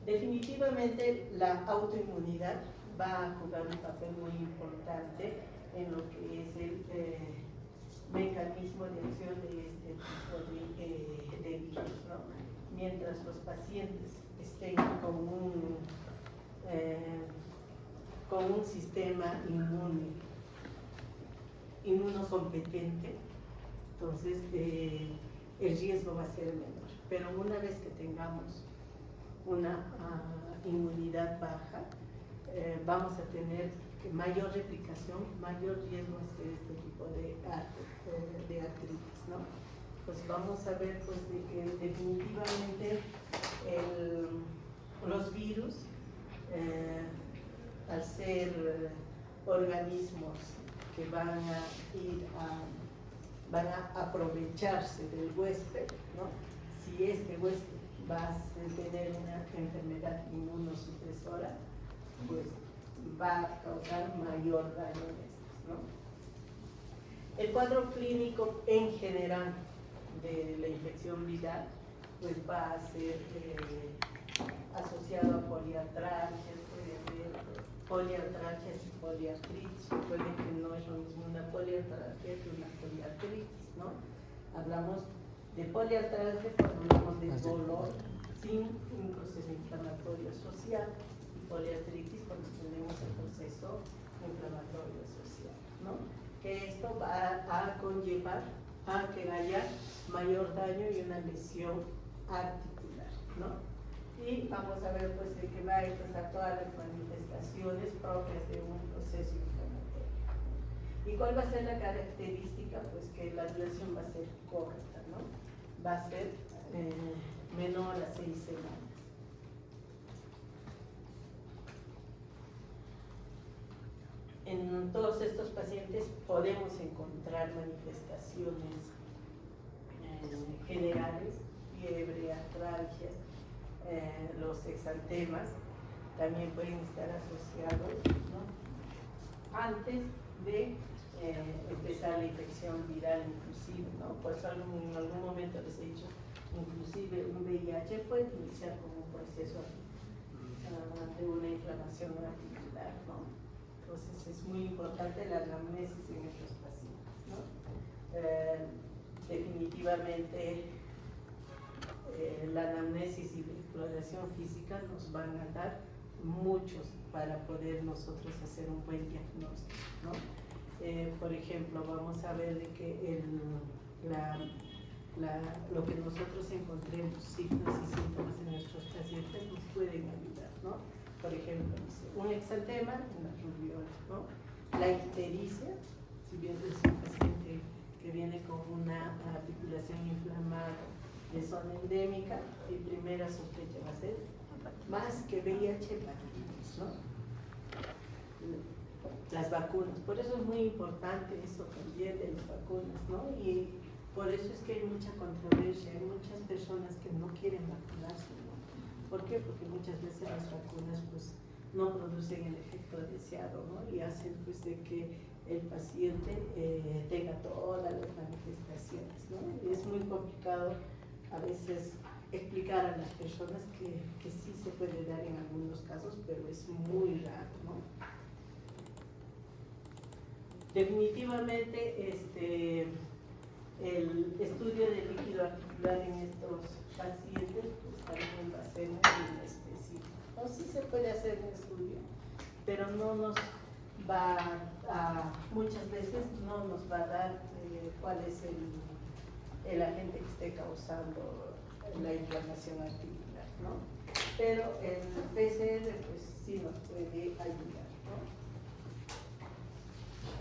Definitivamente la autoinmunidad va a jugar un papel muy importante en lo que es el mecanismo de acción de este tipo de virus, ¿no? Mientras los pacientes estén con un sistema inmunocompetente, entonces el riesgo va a ser menor. Pero una vez que tengamos una inmunidad baja, vamos a tener mayor replicación, mayor riesgo a hacer este tipo de artritis, ¿no? Pues vamos a ver pues, de que definitivamente los virus, al ser organismos que van a aprovecharse del huésped, ¿no? Si este huésped va a tener una enfermedad inmunosupresora, pues va a causar mayor daño en estos, ¿no? El cuadro clínico en general de la infección viral pues va a ser asociado a poliartralgias, puede haber poliartralgias y poliartritis. Recuerden que no es lo mismo una poliartralgia que una poliartritis, ¿no? Hablamos de poliartralgia cuando hablamos de dolor sin un proceso inflamatorio asociado, y poliartritis cuando tenemos el proceso inflamatorio asociado, ¿no? Que esto va a conllevar a que haya mayor daño y una lesión articular, ¿no? Y vamos a ver pues de que va a expresar todas las manifestaciones propias de un proceso inflamatorio. ¿Y cuál va a ser la característica? Pues que la duración va a ser corta, ¿no? Va a ser menor a 6 semanas. En todos estos pacientes podemos encontrar manifestaciones generales, fiebre, artralgias, los exantemas también pueden estar asociados, ¿no? Antes de empezar la infección viral inclusive, ¿no? Por eso en algún momento les he dicho, inclusive un VIH puede iniciar como un proceso de una inflamación articular, ¿no? Entonces es muy importante la anamnesis en estos pacientes, ¿no? Definitivamente la anamnesis y la exploración física nos van a dar muchos para poder nosotros hacer un buen diagnóstico, ¿no? Por ejemplo, vamos a ver de que lo que nosotros encontremos, signos y síntomas en nuestros pacientes nos pueden ayudar, ¿no? Por ejemplo, un exantema, una rubiola, ¿no? La ictericia, si bien es un paciente que viene con una articulación inflamada de zona endémica, mi primera sospecha va a ser más que VIH, hepatitis, ¿no? Las vacunas, por eso es muy importante eso también de las vacunas, ¿no? Y por eso es que hay mucha controversia, hay muchas personas que no quieren vacunarse, ¿no? ¿Por qué? Porque muchas veces las vacunas pues no producen el efecto deseado, ¿no? Y hacen pues de que el paciente tenga todas las manifestaciones, ¿no? Y es muy complicado a veces explicar a las personas que sí se puede dar en algunos casos, pero es muy raro, ¿no? Definitivamente el estudio de líquido articular en estos pacientes pues también va a ser muy específico. O sí se puede hacer un estudio, pero no nos va a, muchas veces no nos va a dar cuál es el agente que esté causando la inflamación articular, ¿no? Pero el PCR pues sí nos puede ayudar,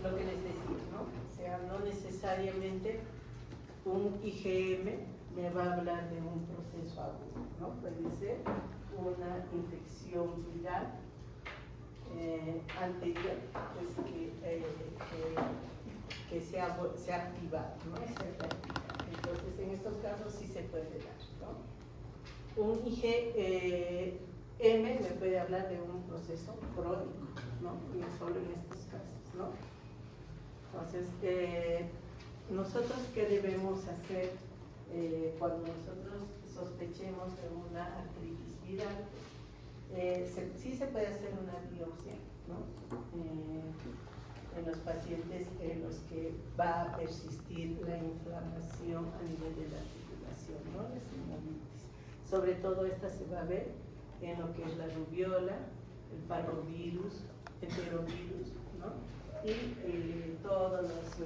¿no? lo que les decía, ¿no? O sea, no necesariamente un IgM me va a hablar de un proceso agudo, ¿no? Puede ser una infección viral anterior, pues que se ha activado, ¿no? Entonces, en estos casos sí se puede dar, ¿no? Un IgM me puede hablar de un proceso crónico, ¿no? Y no solo en estos casos, ¿no? Entonces, nosotros, ¿qué debemos hacer cuando nosotros sospechemos de una artritis viral? Sí se puede hacer una biopsia, ¿no? En los pacientes en los que va a persistir la inflamación a nivel de la articulación, ¿no? La sinovitis. Sobre todo esta se va a ver en lo que es la rubiola, el parvovirus, enterovirus, ¿no? Y todos los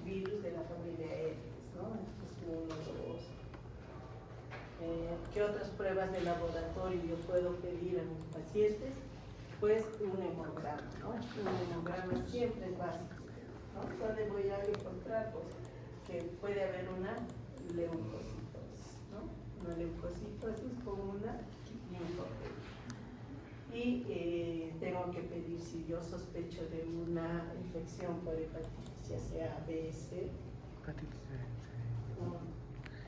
virus de la familia Herpes, ¿no? ¿Qué otras pruebas de laboratorio yo puedo pedir a mis pacientes? Pues un hemograma, ¿no? Un hemograma siempre es básico, ¿no? ¿Dónde voy a encontrar? Pues que puede haber una leucocitosis, ¿no? Una leucocitosis con una linfopenia. Y tengo que pedir, si yo sospecho de una infección por hepatitis, ya sea BS, un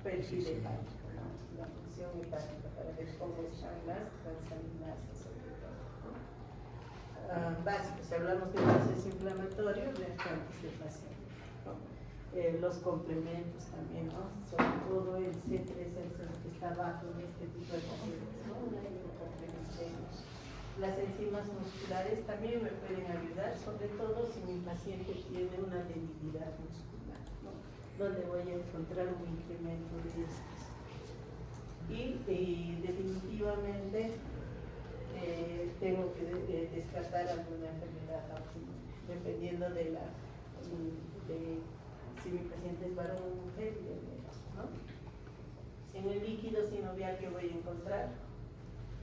perfil hepático, ¿no? La función hepática para ver cómo están las transaminasas, sobre todo, ¿no? Básico, si hablamos de proceso inflamatorio, reactantes de fase, ¿no? Los complementos también, ¿no? Sobre todo el C3, el que está abajo de este tipo de pacientes, ¿no? Las enzimas musculares también me pueden ayudar, sobre todo si mi paciente tiene una debilidad muscular, ¿no? Donde voy a encontrar un incremento de estos. Y definitivamente tengo que descartar alguna enfermedad autoinmune, dependiendo de si mi paciente es varón o mujer y del médico, ¿no? En el líquido sinovial que voy a encontrar,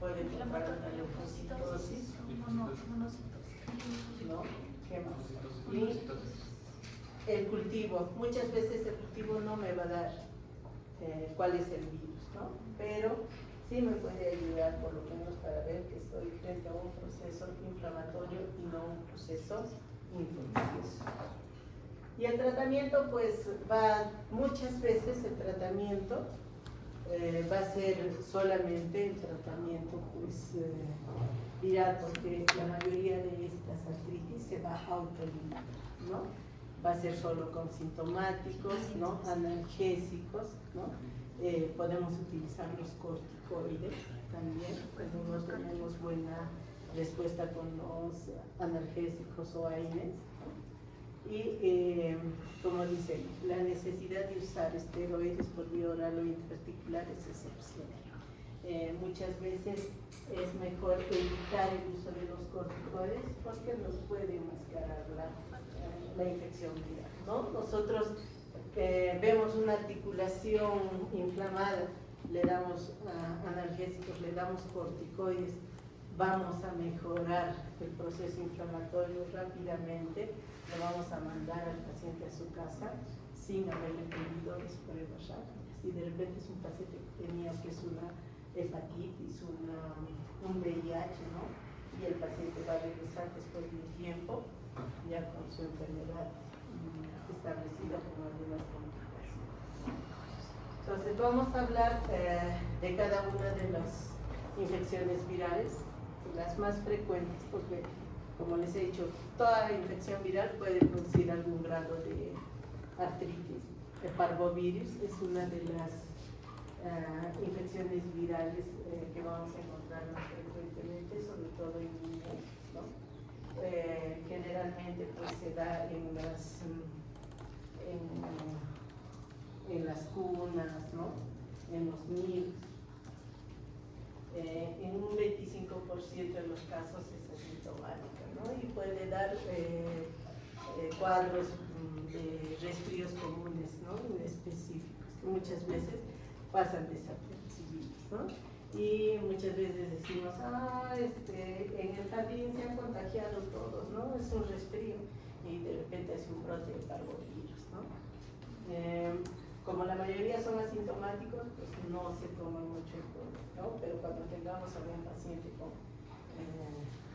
puedo encontrar una leucocitosis, ¿no? ¿Qué más? Y el cultivo, muchas veces el cultivo no me va a dar cuál es el virus, ¿no? Pero sí me puede ayudar por lo menos para ver que estoy frente a un proceso inflamatorio y no un proceso infeccioso. Y el tratamiento, pues, muchas veces el tratamiento va a ser solamente el tratamiento, pues, viral, porque la mayoría de estas artritis se va a autoeliminar, ¿no? Va a ser solo con sintomáticos, ¿no? Analgésicos, ¿no? Podemos utilizar los corticoides también, cuando no tenemos buena respuesta con los analgésicos o AINES, ¿no? Y como dicen, la necesidad de usar esteroides por vía oral o intraarticular es excepcional. Muchas veces es mejor evitar el uso de los corticoides porque nos puede enmascarar la infección viral, ¿no? Nosotros vemos una articulación inflamada, le damos analgésicos, le damos corticoides, vamos a mejorar el proceso inflamatorio rápidamente, le vamos a mandar al paciente a su casa sin haberle pedido las pruebas rápidas. Si de repente es un paciente que tenía que es una hepatitis, un VIH, ¿no? Y el paciente va a regresar después de un tiempo ya con su enfermedad establecida con algunas complicaciones. Entonces vamos a hablar de cada una de las infecciones virales, las más frecuentes, porque como les he dicho, toda infección viral puede producir algún grado de artritis. El parvovirus es una de las infecciones virales que vamos a encontrar más frecuentemente, sobre todo en niños, ¿no? Generalmente pues se da en las cunas, ¿no? En los niños. En un 25% de los casos es asintomática, ¿no? Y puede dar cuadros de resfríos comunes, ¿no? Específicos, que muchas veces pasan desapercibidos, ¿no? Y muchas veces decimos, en el jardín se han contagiado todos, ¿no? Es un resfrío. y de repente hace un brote de parvovirus, ¿no? Como la mayoría son asintomáticos, pues no se toma mucho en cuenta, ¿no? Pero cuando tengamos algún paciente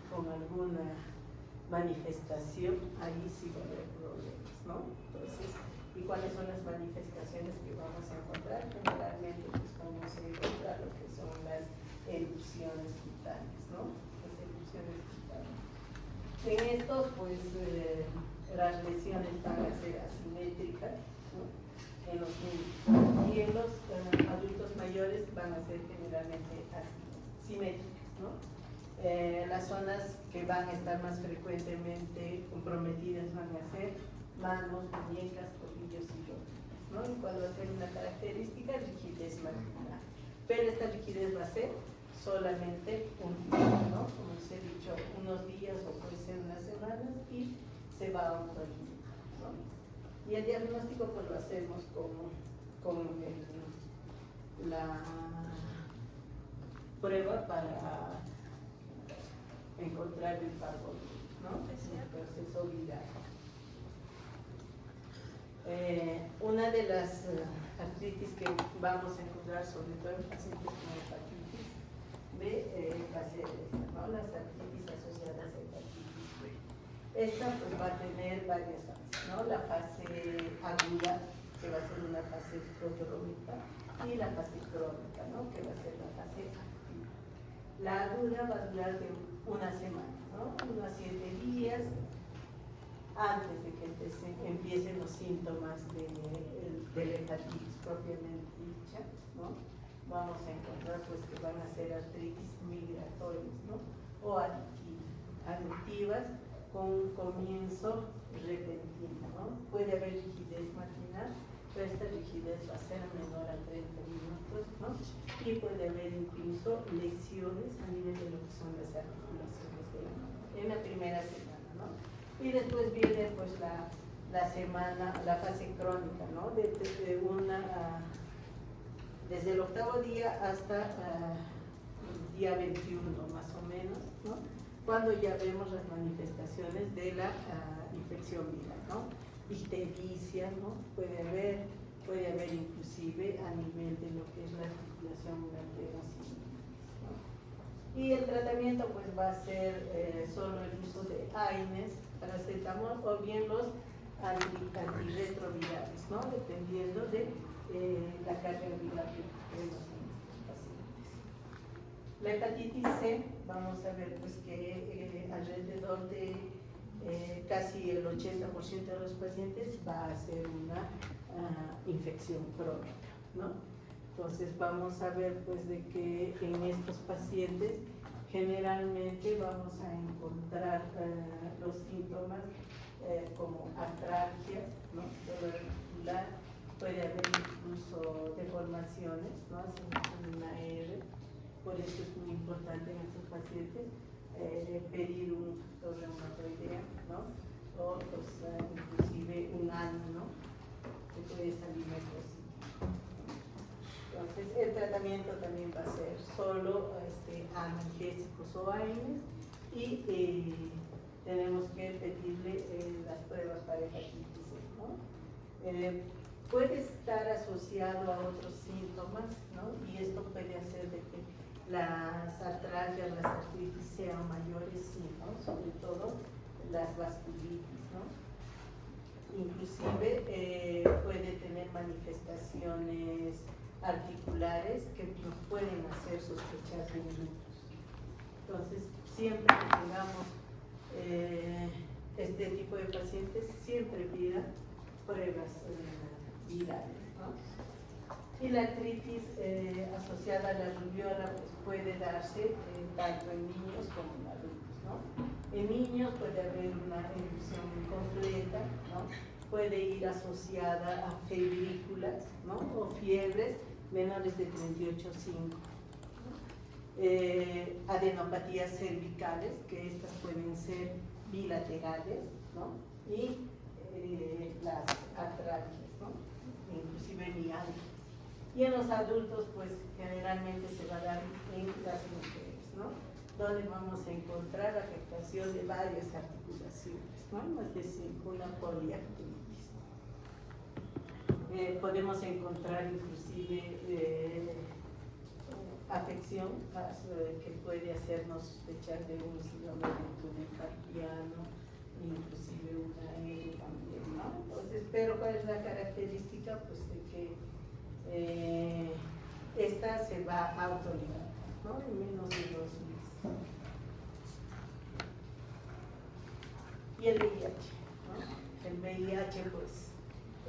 con alguna manifestación, ahí sí va a haber problemas, ¿no? Entonces, ¿y cuáles son las manifestaciones que vamos a encontrar? Generalmente pues vamos a encontrar lo que son las erupciones cutáneas, ¿no? Las erupciones cutáneas. En estos, pues, las lesiones van a ser asimétricas, ¿no? En los niños. Y en los adultos mayores van a ser generalmente asimétricas, ¿no? Las zonas que van a estar más frecuentemente comprometidas van a ser manos, muñecas, tobillos y rodillas, ¿no? Y cuál va a ser una característica, rigidez maxilar. Pero esta rigidez va a ser solamente un día, ¿no? Como les he dicho, unos días o puede ser unas semanas y se va a un registro, ¿no? Y el diagnóstico pues lo hacemos con la prueba para encontrar el parvovirus, ¿no? Es un proceso viral. Una de las artritis que vamos a encontrar, sobre todo en pacientes con hepatitis B, va a ser esta, ¿no? Las artritis asociadas a hepatitis B. Esta pues va a tener varias fases, ¿no? La fase aguda, que va a ser una fase prodrómica, y la fase crónica, ¿no? Que va a ser la fase activa. La aguda va a durar de una semana, ¿no? Unos 7 días antes de que empiecen los síntomas de la hepatitis propiamente dicha, ¿no? Vamos a encontrar pues que van a ser artritis migratorias, ¿no? O adictivas con un comienzo repentino, ¿no? Puede haber rigidez matinal, pero esta rigidez va a ser menor a 30 minutos, ¿no? Y puede haber incluso lesiones a nivel de lo que son las articulaciones de la mano en la primera semana, ¿no? Y después viene pues la semana, la fase crónica, ¿no? Desde el 8º día hasta el día 21 más o menos, ¿no? Cuando ya vemos las manifestaciones de la infección viral, ¿no? Ictericia, ¿no? Puede haber inclusive a nivel de lo que es la articulación arteriosclerótica, ¿no? Y el tratamiento pues va a ser solo el uso de AINES, paracetamol o bien los antirretrovirales, ¿no? Dependiendo de la carga viral que tenemos en estos pacientes. La hepatitis C, vamos a ver pues que alrededor de casi el 80% de los pacientes va a ser una infección crónica, ¿no? Entonces vamos a ver pues de que en estos pacientes generalmente vamos a encontrar los síntomas como atralgias, ¿no? Dolor articular, puede haber incluso deformaciones, ¿no? Hacemos una R, por eso es muy importante en estos pacientes pedir un factor reumatoidea, ¿no? O pues, inclusive un ano, ¿no? Que puede salir positivo. Entonces el tratamiento también va a ser solo analgésicos o AINES y tenemos que pedirle las pruebas para hepatitis C, ¿no? Puede estar asociado a otros síntomas, ¿no? Y esto puede hacer de que las artralgias, las artritis sean mayores, sí, ¿no? Sobre todo las vasculitis, ¿no? Inclusive puede tener manifestaciones articulares que nos pueden hacer sospechar de un lupus. Entonces, siempre que tengamos este tipo de pacientes, siempre pidan pruebas virales, ¿no? Y la artritis asociada a la rubiola pues, puede darse tanto en niños como en adultos, ¿no? En niños puede haber una erupción completa, ¿no? Puede ir asociada a febrículas, ¿no? O fiebres menores de 38,5. Adenopatías cervicales, que estas pueden ser bilaterales, ¿no? Y las artralgias, ¿no? Inclusive mialgias. Y en los adultos, pues generalmente se va a dar en las mujeres, ¿no? donde vamos a encontrar afectación de varias articulaciones, ¿no? Más de una poliartritis. Podemos encontrar inclusive afección que puede hacernos sospechar de un síndrome de túnel carpiano, inclusive una ERE también, ¿no? Entonces, pero ¿cuál es la característica? Pues de que esta se va a autoligar, ¿no? En menos de 2 meses. Y el VIH, ¿no? El VIH, pues,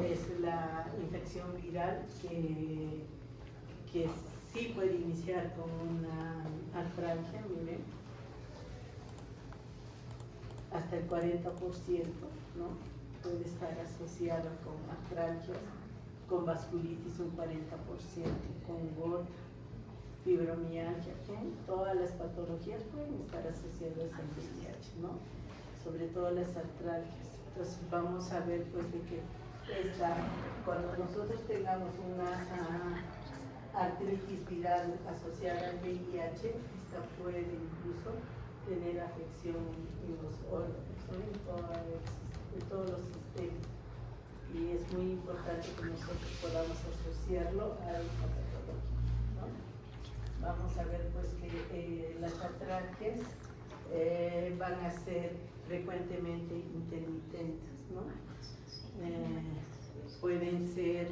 es la infección viral que sí puede iniciar con una artralgia, miren, hasta el 40%, ¿no? Puede estar asociado con artralgias, con vasculitis un 40%, con gota, fibromialgia, todas las patologías pueden estar asociadas al VIH, ¿no? Sobre todo las artralgias. Entonces vamos a ver pues de que cuando nosotros tengamos una artritis viral asociada al VIH, esta puede incluso tener afección en los órganos, ¿no? En todos los sistemas. Y es muy importante que nosotros podamos asociarlo a esta patología, ¿no? Vamos a ver pues que las artralgias van a ser frecuentemente intermitentes, ¿no? Pueden ser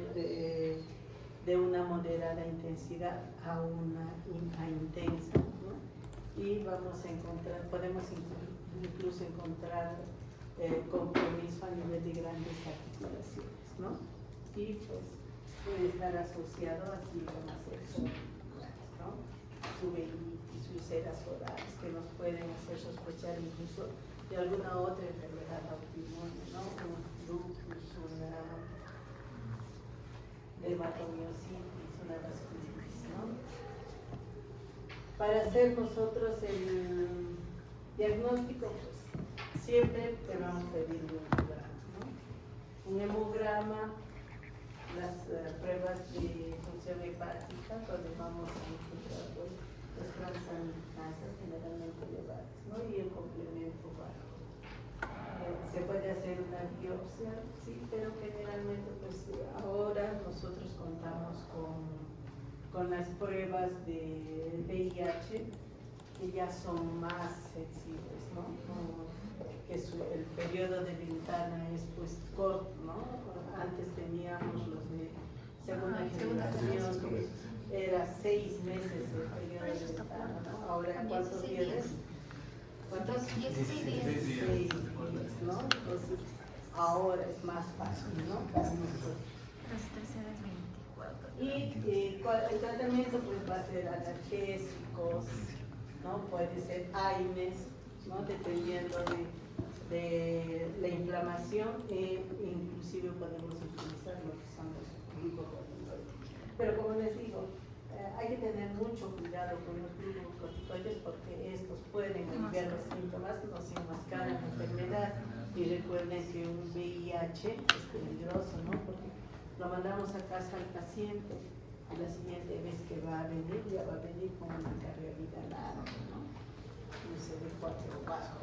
de una moderada intensidad a una intensa, ¿no? Y vamos a encontrar, podemos incluso encontrar compromiso a nivel de grandes articulaciones, ¿no? Y pues puede estar asociado así con las extremidades, ¿no? Uveitis, úlceras orales, que nos pueden hacer sospechar incluso de alguna otra enfermedad autoinmune, ¿no? Un lupus, una dermatomiositis, una vasculitis, ¿no? Para hacer nosotros el diagnóstico, pues siempre te vamos a pedir un hemograma, ¿no? Un hemograma, las pruebas de función hepática, donde vamos a encontrar pues, las transaminasas generalmente elevadas, ¿no? Y el complemento bajo. Se puede hacer una biopsia, sí, pero generalmente pues ahora nosotros contamos con las pruebas de VIH que ya son más sensibles, ¿no? Que el periodo de ventana es pues corto, ¿no? Antes teníamos los de segunda generación, que era 6 meses el periodo de ventana, ¿no? Ahora, ¿cuántos días? ¿Cuántos? 16 días. 16 días, ¿no? Entonces, ahora es más fácil, ¿no? Para nosotros. Las terceras 24. Y el tratamiento pues va a ser analgésicos, ¿no? Puede ser AINES, ¿no? Dependiendo de la inflamación, inclusive podemos utilizar lo que son los glucocorticoides. Pero como les digo, hay que tener mucho cuidado con los glucocorticoides porque estos pueden aliviar los síntomas, nos enmascaran la enfermedad. Y recuerden que un VIH es peligroso, ¿no? Porque lo mandamos a casa al paciente y la siguiente vez que va a venir, ya va a venir con una carga viral alta, ¿no? Un CD4 bajo.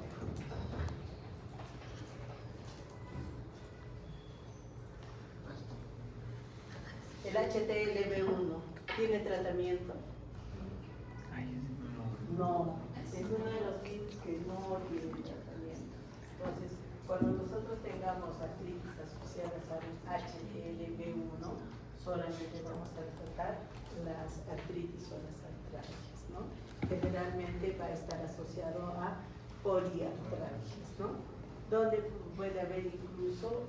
El HTLV1 tiene tratamiento. No, es uno de los virus que no tiene tratamiento. Entonces, cuando nosotros tengamos artritis asociadas al HTLV1, solamente vamos a tratar las artritis o las artralgias, ¿no? Generalmente va a estar asociado a poliartralgias, ¿no? Donde puede haber incluso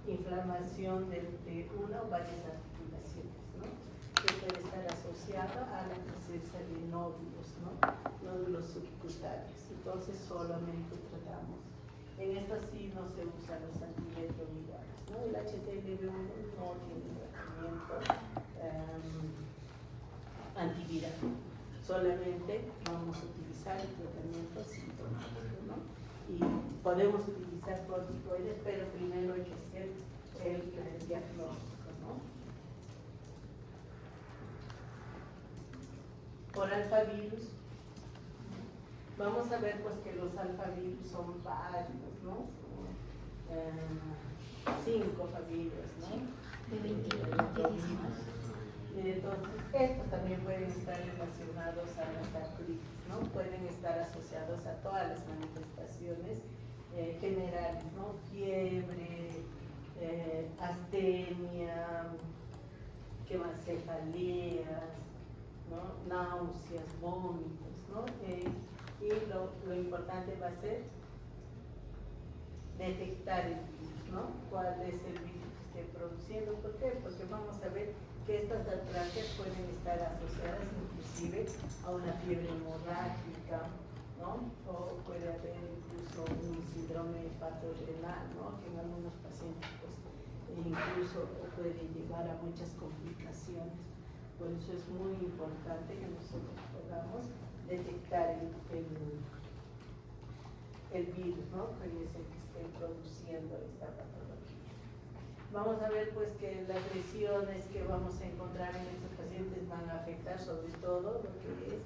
inflamación de una o varias articulaciones, ¿no? Que puede estar asociada a la presencia de nódulos, ¿no? Nódulos subcutáneos. Entonces solamente tratamos. En esto sí no se usan los antirretrovirales, ¿no? El HTLV1 no tiene tratamiento antiviral. Solamente vamos a utilizar el tratamiento sintomático, ¿no? Y podemos utilizar corticoides, pero primero hay que hacer el diagnóstico, ¿no? por alfavirus. Vamos a ver pues que los alfavirus son varios, ¿no? Son, 5 familias, ¿no? De 20 de 19. Entonces, estos también pueden estar relacionados a las artritis, ¿no? Pueden estar asociados a todas las manifestaciones generales, ¿no? Fiebre, astenia, ¿qué más? Cefaleas, ¿no? Náuseas, vómitos, ¿no? Y lo importante va a ser detectar el virus, ¿no? ¿Cuál es el virus que esté produciendo? ¿Por qué? Porque vamos a ver que estas artralgias pueden estar asociadas inclusive a una fiebre hemorrágica, ¿no? O puede haber incluso un síndrome hepatorenal, ¿no? Que en algunos pacientes pues, incluso puede llevar a muchas complicaciones. Por eso es muy importante que nosotros podamos detectar el virus, ¿no? Que es el que esté produciendo esta patología. Vamos a ver pues que las lesiones que vamos a encontrar en estos pacientes van a afectar sobre todo lo que es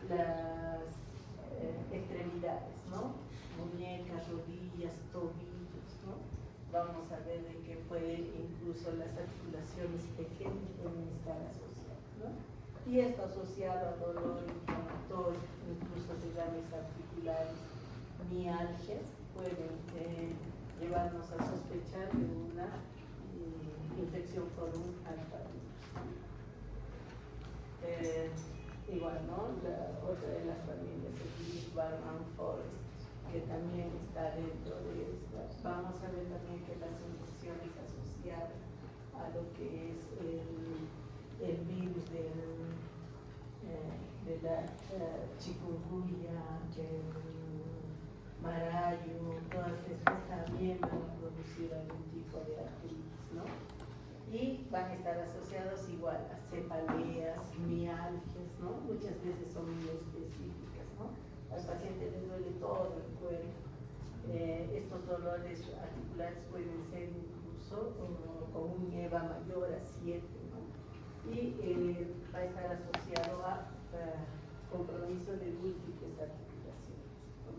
las extremidades, ¿no? Muñecas, rodillas, tobillos, ¿no? Vamos a ver de que puede incluso las articulaciones pequeñas pueden estar asociadas, ¿no? Y esto asociado a dolor inflamatorio, incluso derrames articulares, mialgias, pueden llevarnos a sospechar de una infección por un alfavirus, ¿no? Igual, ¿no? Otra de las familias, el virus Barman-Forrest, que también está dentro de esta. Vamos a ver también que las infecciones asociadas a lo que es el virus de la chikungunya, el marayo, todas estas también van a producir algún tipo de artritis, ¿no? Y van a estar asociados igual a cefaleas, mialgias, ¿no? Muchas veces son muy específicas, ¿no? Al paciente le duele todo el cuerpo. Estos dolores articulares pueden ser incluso con un EVA mayor a 7, ¿no? Y va a estar asociado a compromiso de múltiples articulaciones, ¿no?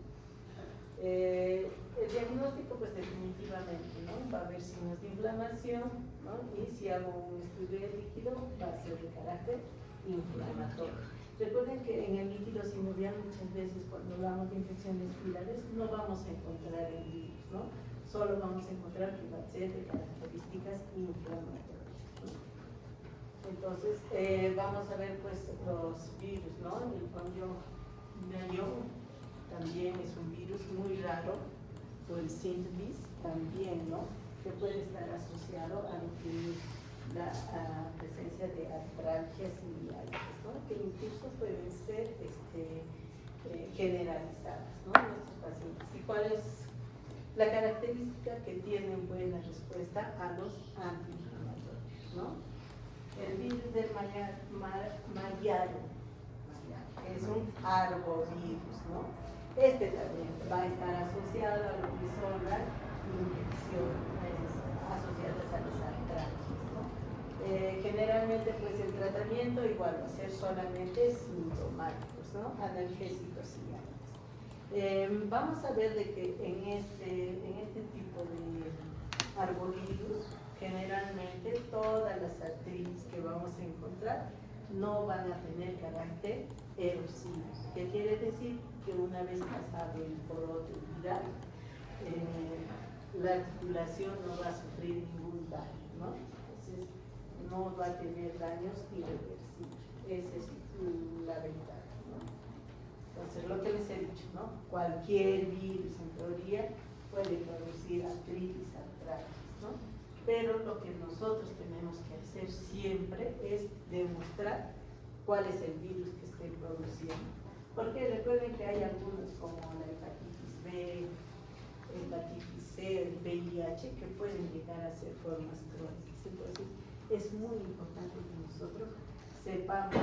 El diagnóstico, pues definitivamente, ¿no? Va a haber signos de inflamación, ¿no? Y si hago un estudio de líquido, va a ser de carácter inflamatorio. Recuerden que en el líquido sinovial muchas veces cuando hablamos de infecciones virales no vamos a encontrar el virus, ¿no? Solo vamos a encontrar que va a ser de características inflamatorias, ¿no? Entonces, vamos a ver pues los virus, ¿no? El Mayo también es un virus muy raro, o el Sindvis también, ¿no? Que puede estar asociado a lo que es la presencia de artralgias y mialgias, ¿no? Que incluso pueden ser generalizadas, ¿no? En estos pacientes. ¿Y cuál es la característica? Que tienen buena respuesta a los antiinflamatorios, ¿no? El virus del Mayaro, que es un arbovirus, ¿no? Este también va a estar asociado a lo que son las infecciones asociadas a los artralgias, ¿no? Generalmente, pues el tratamiento igual va a ser solamente sintomáticos, ¿no? Analgésicos y algo. Vamos a ver de que en este tipo de arbovirus, generalmente todas las artritis que vamos a encontrar no van a tener carácter erosivo. ¿Qué quiere decir? Que una vez pasado el brote viral, la articulación no va a sufrir ningún daño, ¿no? Entonces, no va a tener daños irreversibles. Esa es la ventaja, ¿no? Entonces, lo que les he dicho, ¿no? Cualquier virus, en teoría, puede producir artritis, artralgias, ¿no? Pero lo que nosotros tenemos que hacer siempre es demostrar cuál es el virus que esté produciendo. Porque recuerden que hay algunos como la hepatitis B, hepatitis C, el VIH, que pueden llegar a ser formas crónicas. Entonces, es muy importante que nosotros sepamos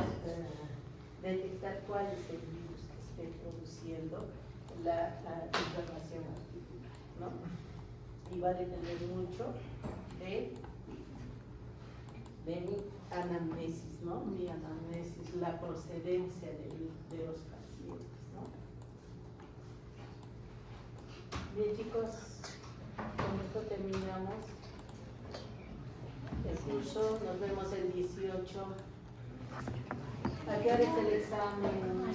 detectar cuál es el virus que esté produciendo la inflamación articular, ¿no? Y va a depender mucho de de mi anamnesis, ¿no? Mi anamnesis, la procedencia de los pacientes, ¿no? Bien, chicos, con esto terminamos el curso. Nos vemos el 18. ¿A qué hora es el examen?